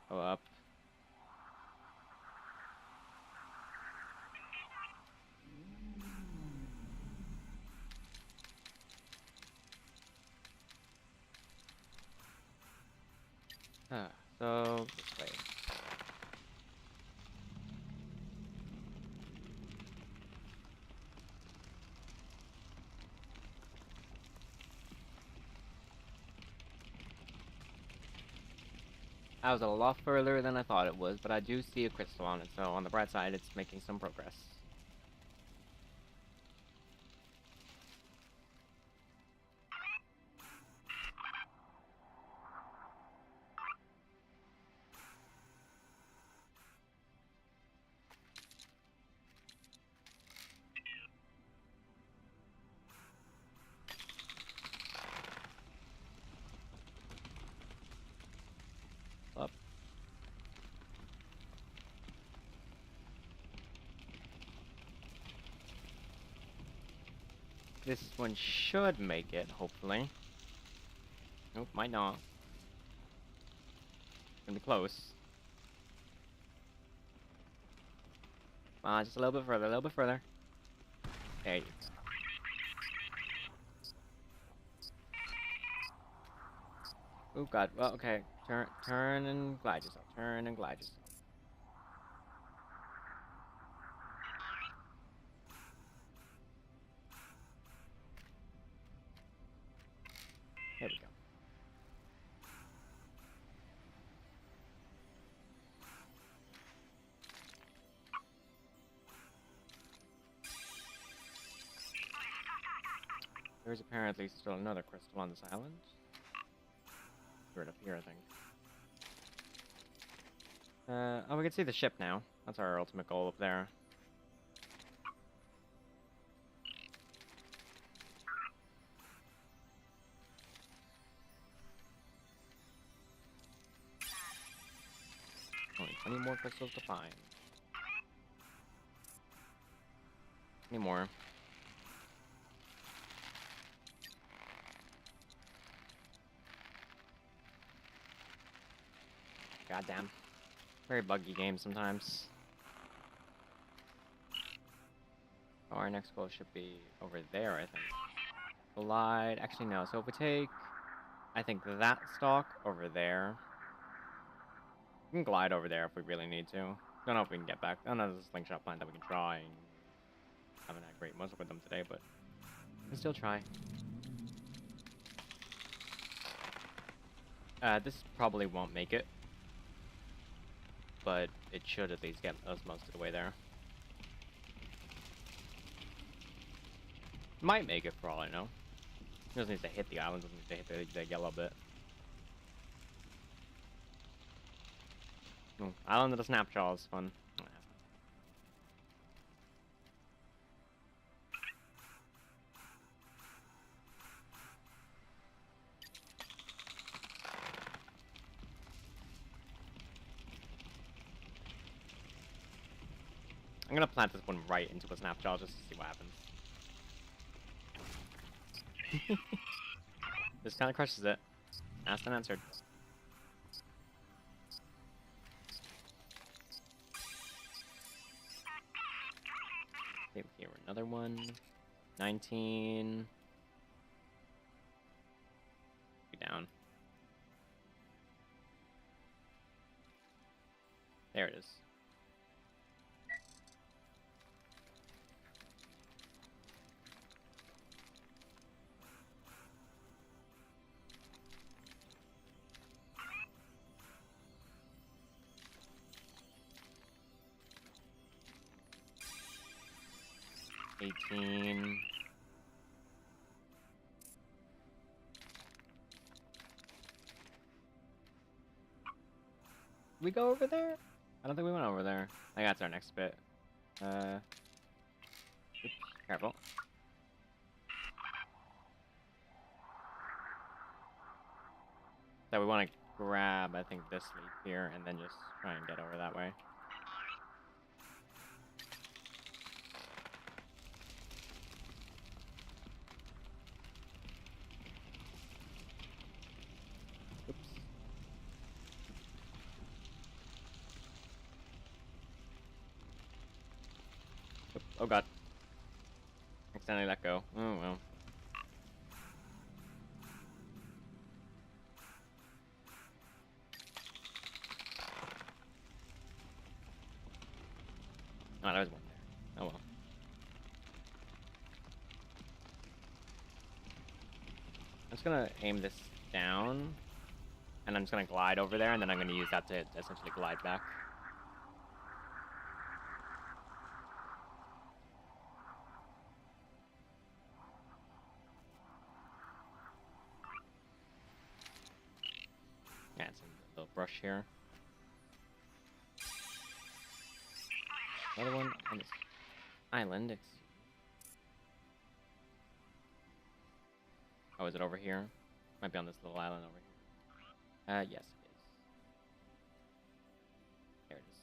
Go up. So this way. That was a lot further than I thought it was, but I do see a crystal on it, so on the bright side, it's making some progress. Up. This one should make it, hopefully. Nope, might not. Gonna be close. Just a little bit further, a little bit further. There you go. Oh god, well, okay. Turn and glide yourself. Turn and glide yourself. There we go. There's apparently still another crystal on this island. Right up here, I think. Oh, we can see the ship now. That's our ultimate goal up there. Only 20 more crystals to find. Any more? Goddamn. Very buggy game sometimes. Oh, our next goal should be over there, I think. Glide. Actually, no. So if we take, I think, that stalk over there. We can glide over there if we really need to. Don't know if we can get back. I know there's a slingshot plant that we can try. And haven't had great much with them today, but we can still try. This probably won't make it. But it should at least get us most of the way there. Might make it for all I know. It just needs to hit the island, doesn't need to hit the yellow bit. Ooh, Island of the Snapjaw is fun. I'm gonna plant this one right into a Snapjaw just to see what happens. This kind of crushes it. Asked and answered. Okay, here, another one. 19. Be down. There it is. 18. We go over there? I don't think we went over there. I think that's our next bit. Oops, careful. So we want to grab, I think, this leaf here, and then just try and get over that way. Oops. Oh god. Accidentally let go. Oh well. Oh, there was one there. Oh well. I'm just gonna aim this down, and I'm just gonna glide over there, and then I'm gonna use that to essentially glide back. Yeah, it's a little brush here. Another one on this island. Oh, is it over here? Might be on this little island over here. Yes, it is. There it is.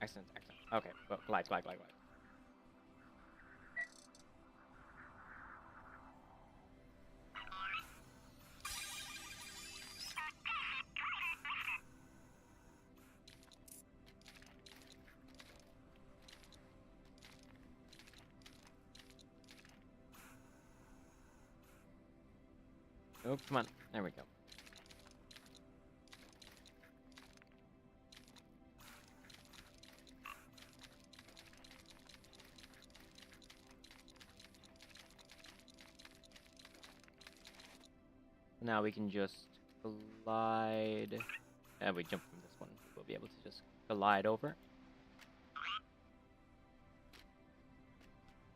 Excellent, excellent. Okay, well, glide. Oh, come on. There we go. Now we can just glide. We jump from this one. We'll be able to just glide over.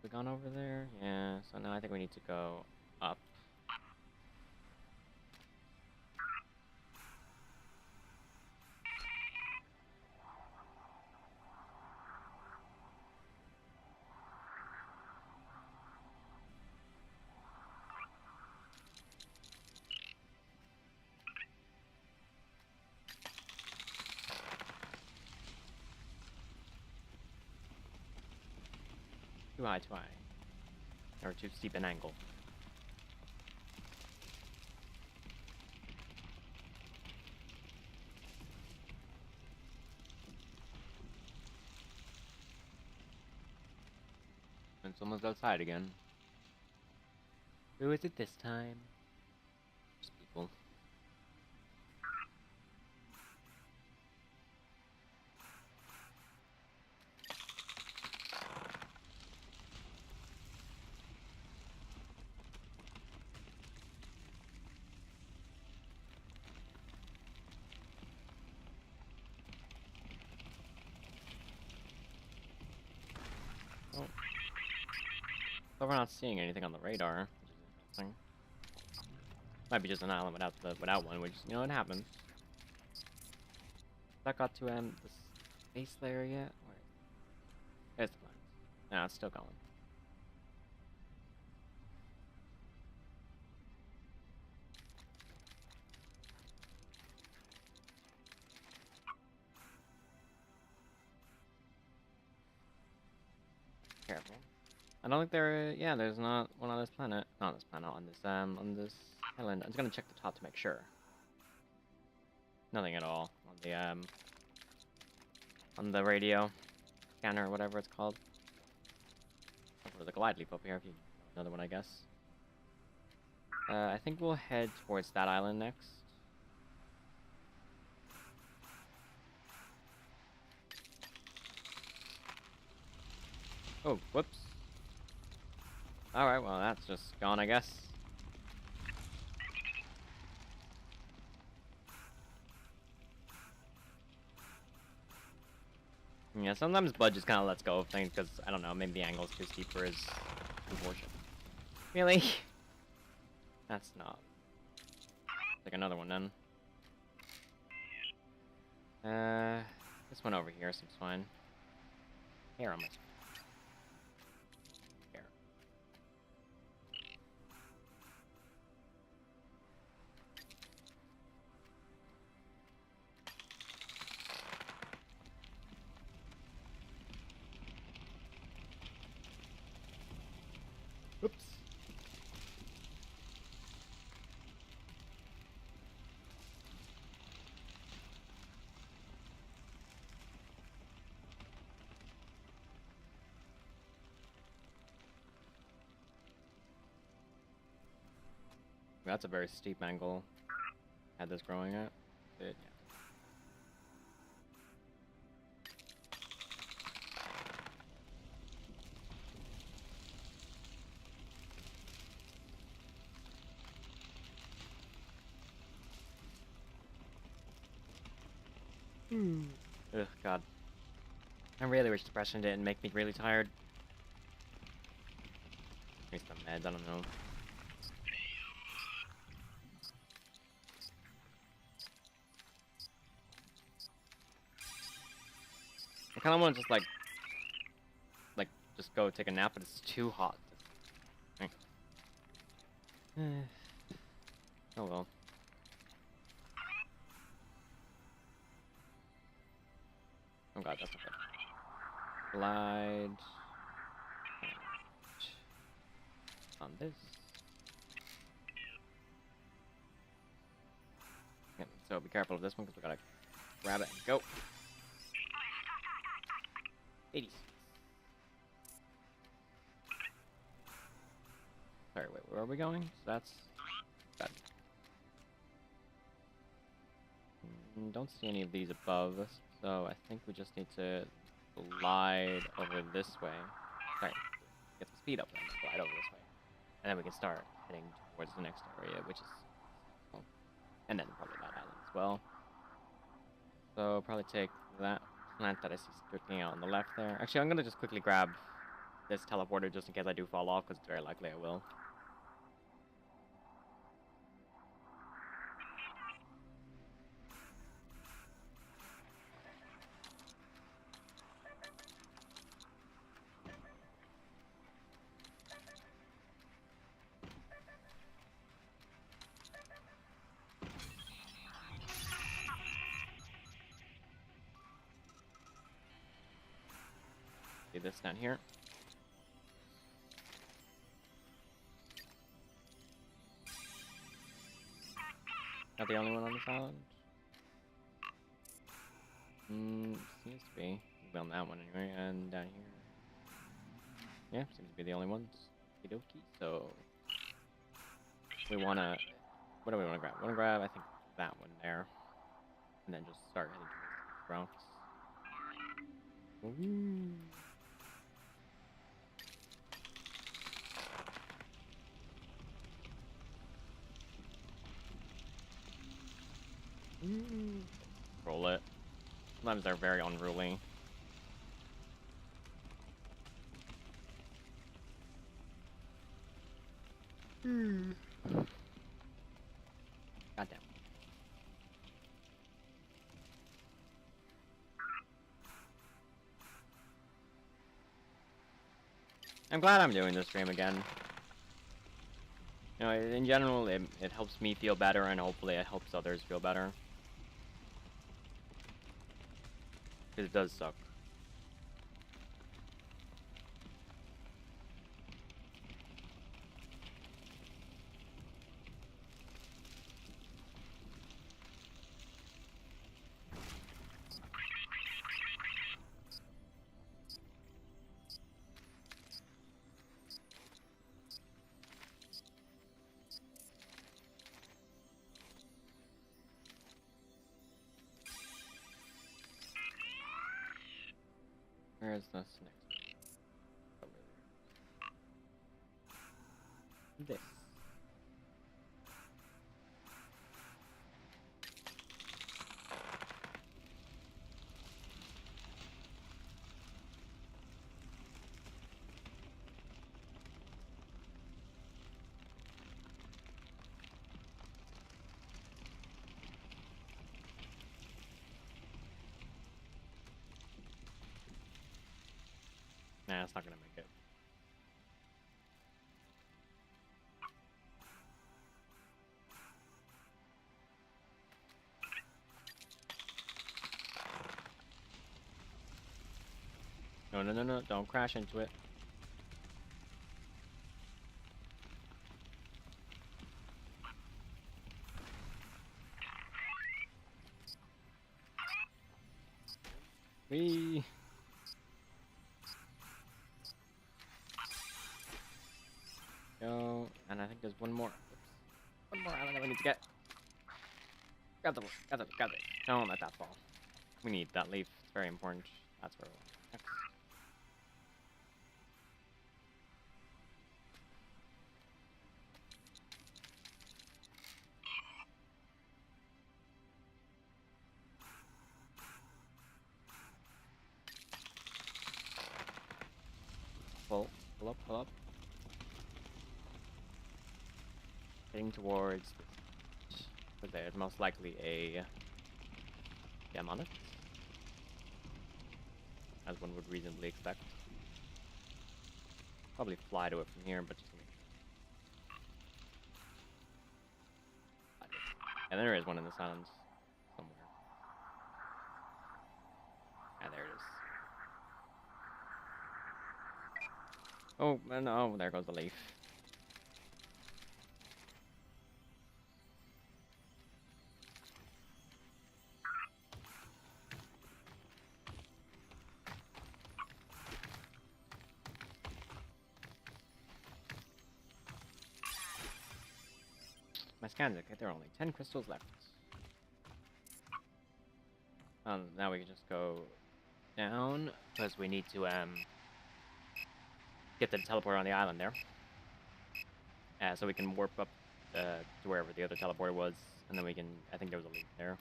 We gone over there? Yeah, so now I think we need to go up. Too high. Or too steep an angle. And someone's outside again. Who is it this time? Just people. Oh. But we're not seeing anything on the radar, which is interesting. Might be just an island without one, which, you know, it happens. That got to the space layer yet? Where? There's the planet. No, it's still going. Careful. I don't think there's not one on this planet. Not on this planet, on this island. I'm just gonna check the top to make sure. Nothing at all on the radio scanner or whatever it's called. There's a glide leap up here if you another one, I guess. I think we'll head towards that island next. Oh, whoops. Alright, well, that's just gone, I guess. Yeah, sometimes Bud just kind of lets go of things because, I don't know, maybe the angle's too steep for his proportion. Really? That's not... Like another one then. This one over here seems fine. Here, almost. Here. Oops. That's a very steep angle. Had this growing at. But, yeah. Ugh, God. I really wish depression didn't make me really tired. Maybe some meds, I don't know. I kind of want to just just go take a nap, but it's too hot. Oh well. Oh god, that's not good. Glide. On this. Yeah, so be careful of this one because we gotta grab it and go. 80s. Sorry, wait, where are we going? So that's that. Don't see any of these above us, so I think we just need to glide over this way. Sorry, get the speed up and glide over this way. And then we can start heading towards the next area, which is... Oh, and then probably that island as well. So probably take that plant that I see sticking out on the left there. Actually, I'm gonna just quickly grab this teleporter just in case I do fall off, because it's very likely I will. Do this down here. Not the only one on this island? Seems to be. Be on that one anyway, and down here. Yeah, seems to be the only ones. Okie dokie. So we wanna... What do we wanna grab? We wanna grab, I think, that one there. And then just start heading towards the rocks. Ooh. Roll it. Sometimes they're very unruly. Goddamn. I'm glad I'm doing this stream again. You know, in general, it helps me feel better, and hopefully it helps others feel better. Because it does suck. Where is this next? Over there. This. Nah, it's not gonna make it. No, no, no, no, don't crash into it. Whee! Go, and I think there's one more. Oops. One more island that we need to get. Got the, got the, got it. Don't let that fall. We need that leaf. It's very important. That's where we'll... Pull up, pull up. Heading towards this. But there's most likely a gem on it. As one would reasonably expect. Probably fly to it from here, but just to make sure. And there is one in the islands somewhere. And there it is. Oh, no, there goes the leaf. My scans indicate there are only 10 crystals left. Now we can just go down, because we need to, get the teleporter on the island there. So we can warp up to wherever the other teleporter was, and then we can, I think there was a leak there.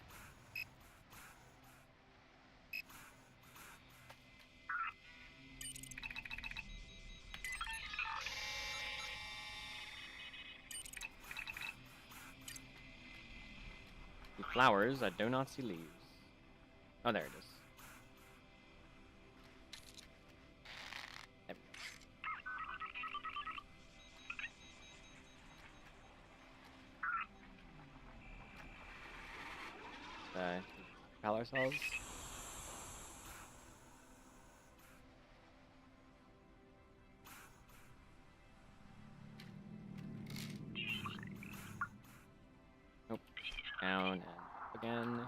The flowers, I do not see leaves. Oh, there it is. Propel ourselves. Nope. Down and up again.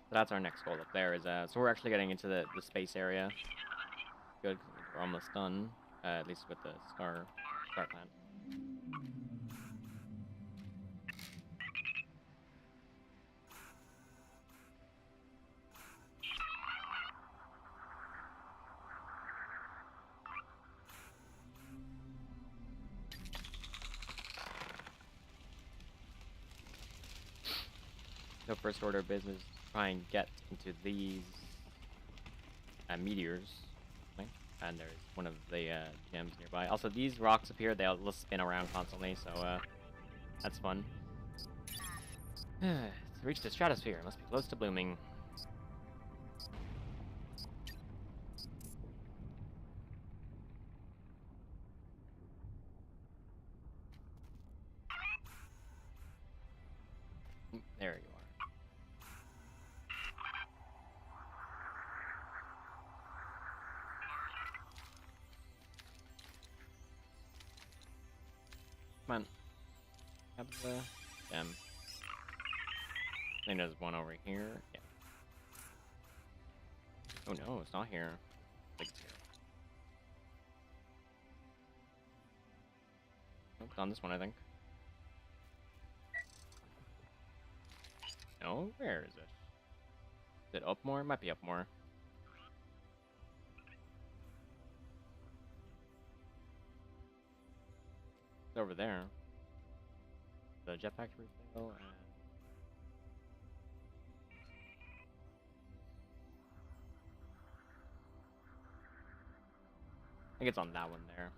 So that's our next goal up there. Is so we're actually getting into the space area. Good, we're almost done. At least with the star plant. So first order of business, try and get into these meteors. Okay? And there's one of the gems nearby. Also, these rocks up here, they'll spin around constantly, so that's fun. To reach the stratosphere, must be close to blooming. There you are. Come on. Have the gem. I think there's one over here. Yeah. Oh no, it's not here. I think it's here. Nope, it's on this one, I think. No, where is it? Is it up more? It might be up more. It's over there. The jet factory fail and think it's on that one there.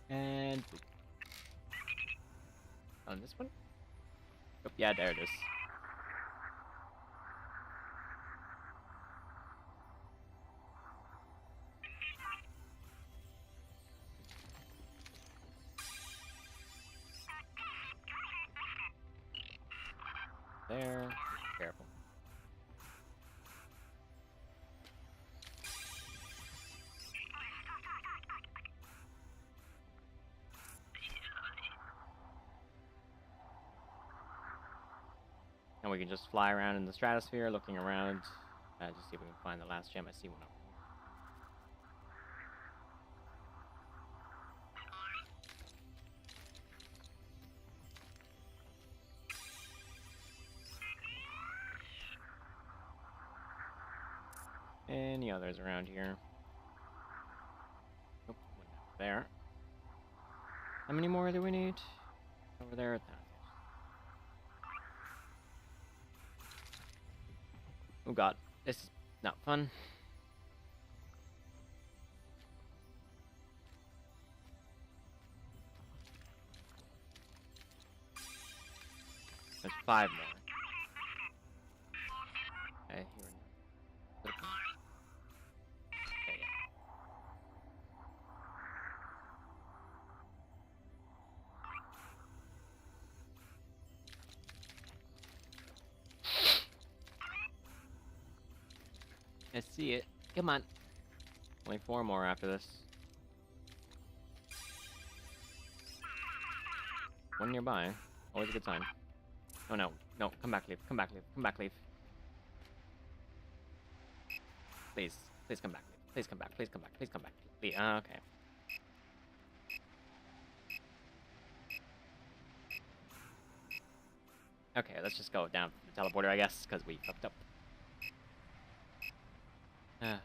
And on this one? Oh, yeah, there it is. There. Be careful. And we can just fly around in the stratosphere, looking around. Just see if we can find the last gem. I see one over here. Any others around here? Nope, one down there. How many more do we need? Over there at that. Oh god, this is not fun. There's 5 more. Okay, here we go. Okay, yeah. I see it. Come on. Only 4 more after this. One nearby. Always a good sign. Oh no. No, come back, Leaf. Come back, Leaf. Come back, Leaf. Please. Please come back, Leaf. Please come back. Please come back. Please come back. Leaf. Okay. Okay, let's just go down the teleporter, I guess, because we fucked up.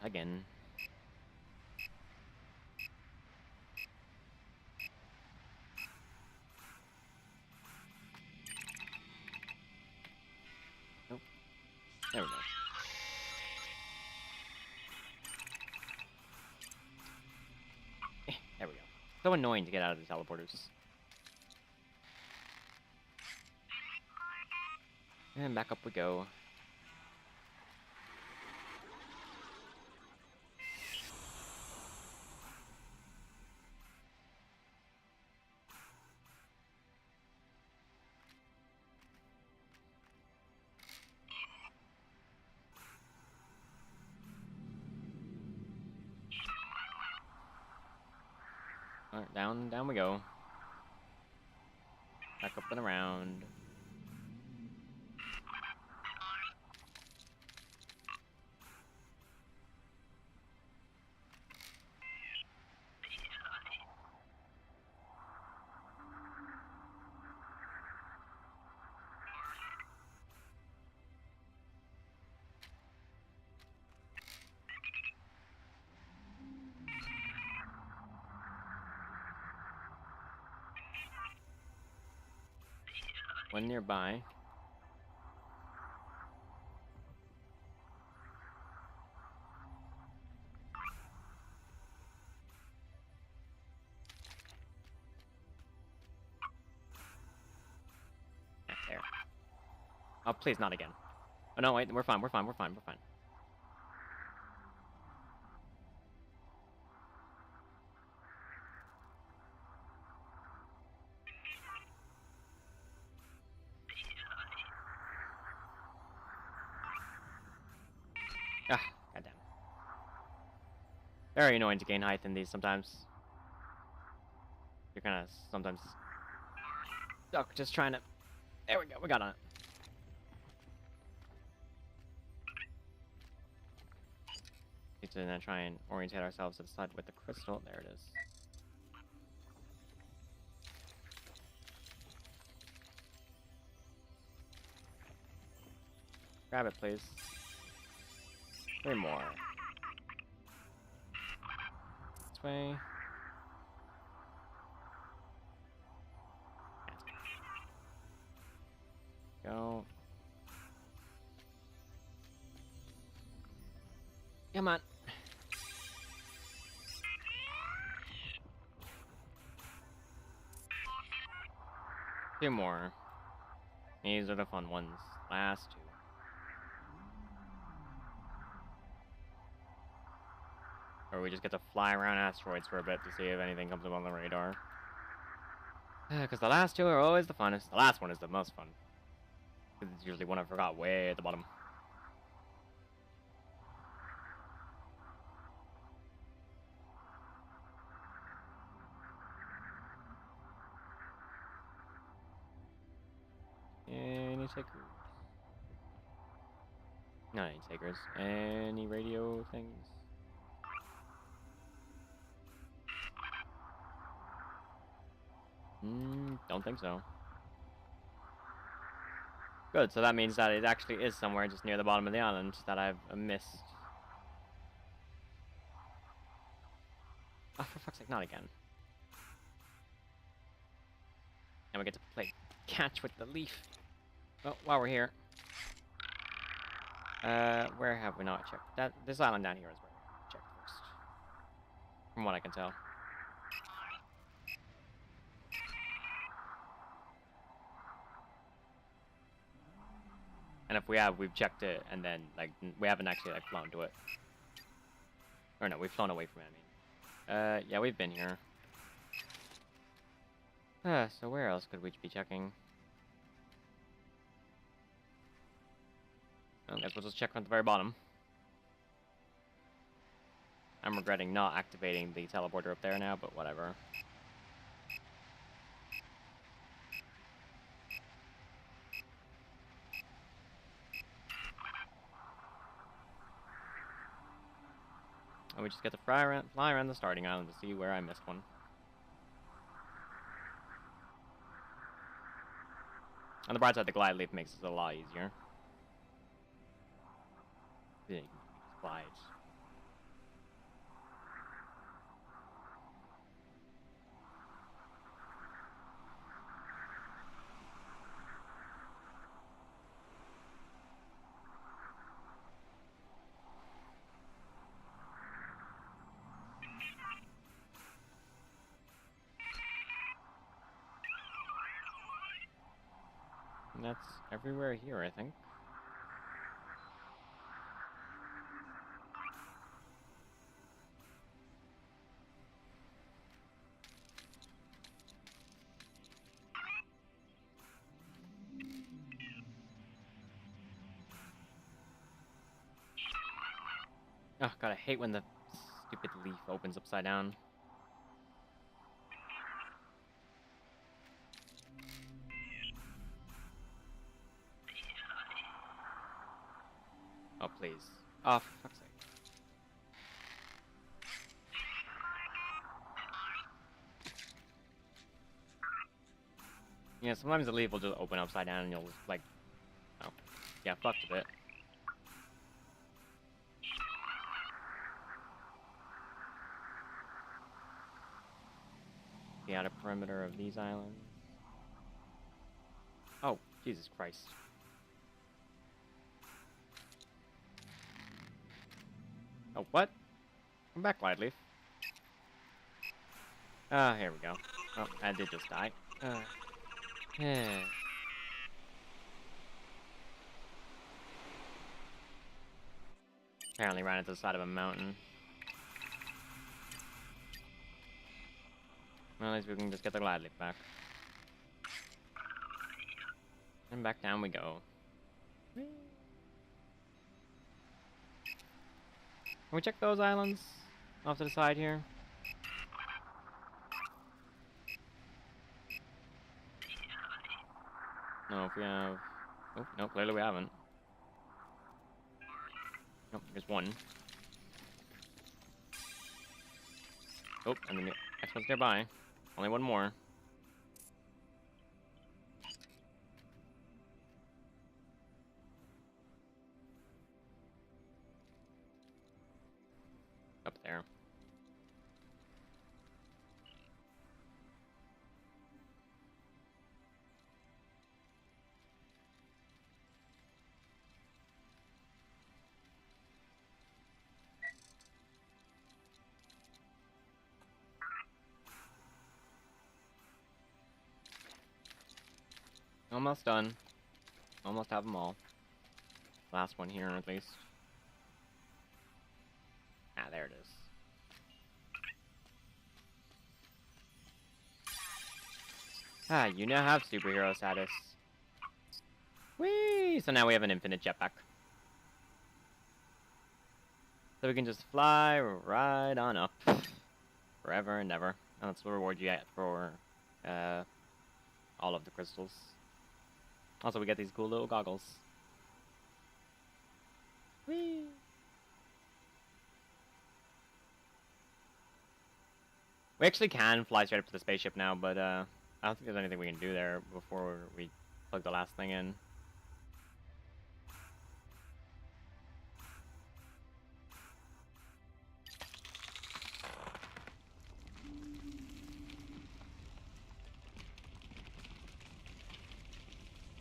Again. Nope. There we go. There we go. So annoying to get out of the teleporters. And back up we go. Alright, down we go. Back up and around. One nearby. There. Oh, please, not again. Oh, no, wait, we're fine, we're fine, we're fine, we're fine. Ah, goddamn. Very annoying to gain height in these sometimes. You're kind of sometimes stuck just trying to... There we go, we got on it. Need to then try and orientate ourselves to the side with the crystal. There it is. Grab it, please. 3 more. way. Go. Come on. Two more. These are the fun ones. Last two. Or we just get to fly around asteroids for a bit to see if anything comes up on the radar. Because the last two are always the funnest. The last one is the most fun. Because it's usually one I forgot way at the bottom. Any takers? Not any takers. Any radio things? Don't think so. Good, so that means that it actually is somewhere just near the bottom of the island that I've missed. Oh, for fuck's sake, not again. And we get to play catch with the leaf. Well, while we're here. Where have we not checked? This island down here is where we checked first. From what I can tell. And if we have, we've checked it, and then, like, we haven't actually, like, flown to it. Or no, we've flown away from it, I mean. Yeah, we've been here. So where else could we be checking? I guess we'll just check at the very bottom. I'm regretting not activating the teleporter up there now, but whatever. And we just get to fly around the starting island to see where I missed one. On the bright side, the glide leap makes it a lot easier. Yeah, you can just glide. And that's everywhere here, I think. Oh god, I hate when the stupid leaf opens upside down. Oh, please. Oh, for fuck's sake. Yeah, sometimes the leaf will just open upside down and you'll just, like... Oh. Yeah, fucked a bit. The outer perimeter of these islands. Oh, Jesus Christ. Oh, what? Come back, Glideleaf. Ah, here we go. Oh, I did just die. Apparently ran into the side of a mountain. Well, at least we can just get the Glideleaf back. And back down we go. Can we check those islands off to the side here? No, if we have... Oh, no, clearly we haven't. Nope, there's one. Oh, and then the next one's nearby. Only one more. Up there. Almost done. Almost have them all. Last one here, at least. Ah, there it is. Ah, you now have superhero status. Whee! So now we have an infinite jetpack. So we can just fly right on up. Forever and ever. And that's the reward you get for all of the crystals. Also, we get these cool little goggles. Whee! We actually can fly straight up to the spaceship now, but I don't think there's anything we can do there before we plug the last thing in.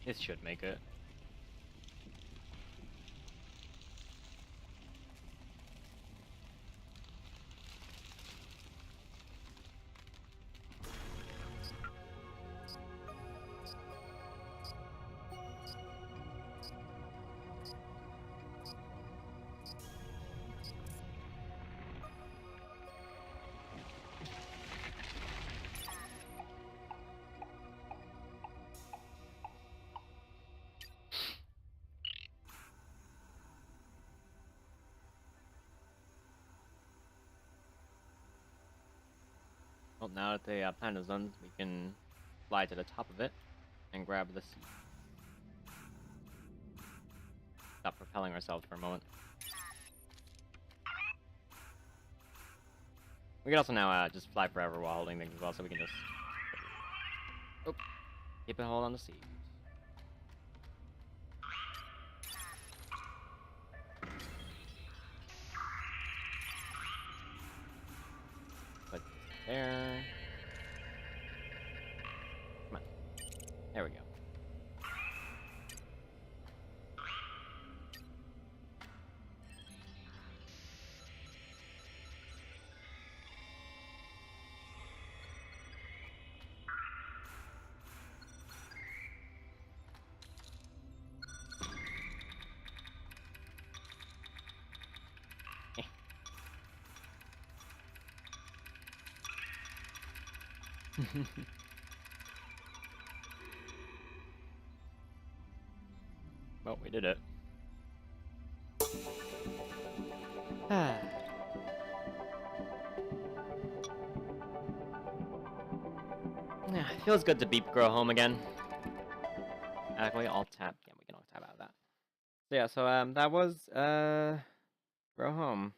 This should make it. Well, now that the planet is done, we can fly to the top of it and grab the seat. Stop propelling ourselves for a moment. We can also now just fly forever while holding things as well, so we can just keep a hold on the seat. Put there. Come on. There we go. Well, we did it. Yeah, feels good to beep grow home again. Can we alt tab? Yeah, we can alt tab out of that. So yeah, so that was Grow Home.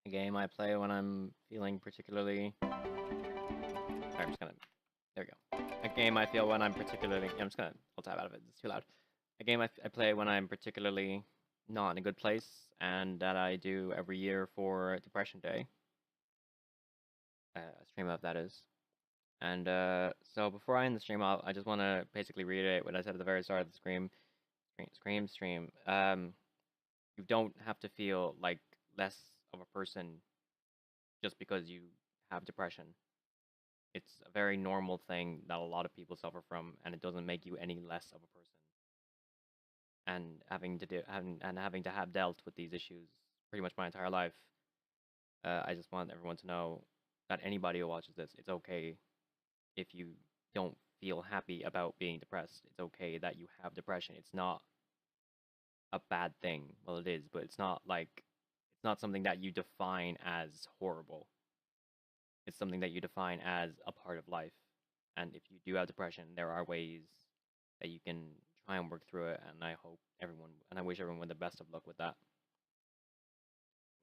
A game I play when I'm feeling particularly. Sorry, I'm just gonna. There we go. A game I feel when I'm particularly. I'm just gonna alt tab out of it. It's too loud. A game I play when I'm particularly not in a good place, and that I do every year for Depression Day. A stream of that is. And so before I end the stream, I just want to basically reiterate what I said at the very start of the stream. You don't have to feel like less of a person just because you have depression. It's a very normal thing that a lot of people suffer from, and it doesn't make you any less of a person. And having to have dealt with these issues pretty much my entire life, I just want everyone to know that anybody who watches this, it's okay if you don't feel happy about being depressed. It's okay that you have depression. It's not a bad thing. Well, it is, but it's not something that you define as horrible. It's something that you define as a part of life. And if you do have depression, there are ways that you can try and work through it. And I wish everyone the best of luck with that.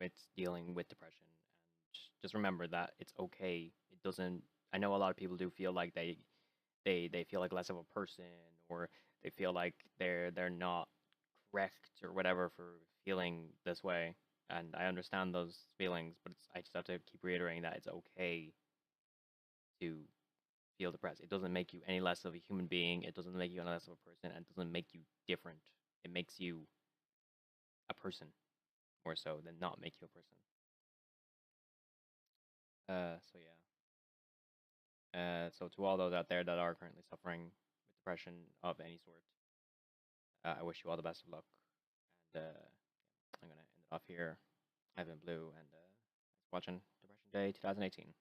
It's dealing with depression. And just remember that it's okay. It doesn't. I know a lot of people do feel like they feel like less of a person, or they feel like they're not correct or whatever for feeling this way. And I understand those feelings, but I just have to keep reiterating that it's okay to feel depressed. It doesn't make you any less of a human being. It doesn't make you any less of a person, and it doesn't make you different. It makes you a person more so than not make you a person. So yeah. So to all those out there that are currently suffering with depression of any sort. I wish you all the best of luck, and I'm gonna end it off here. I've been Blue, and thanks for watching Depression Day 2018.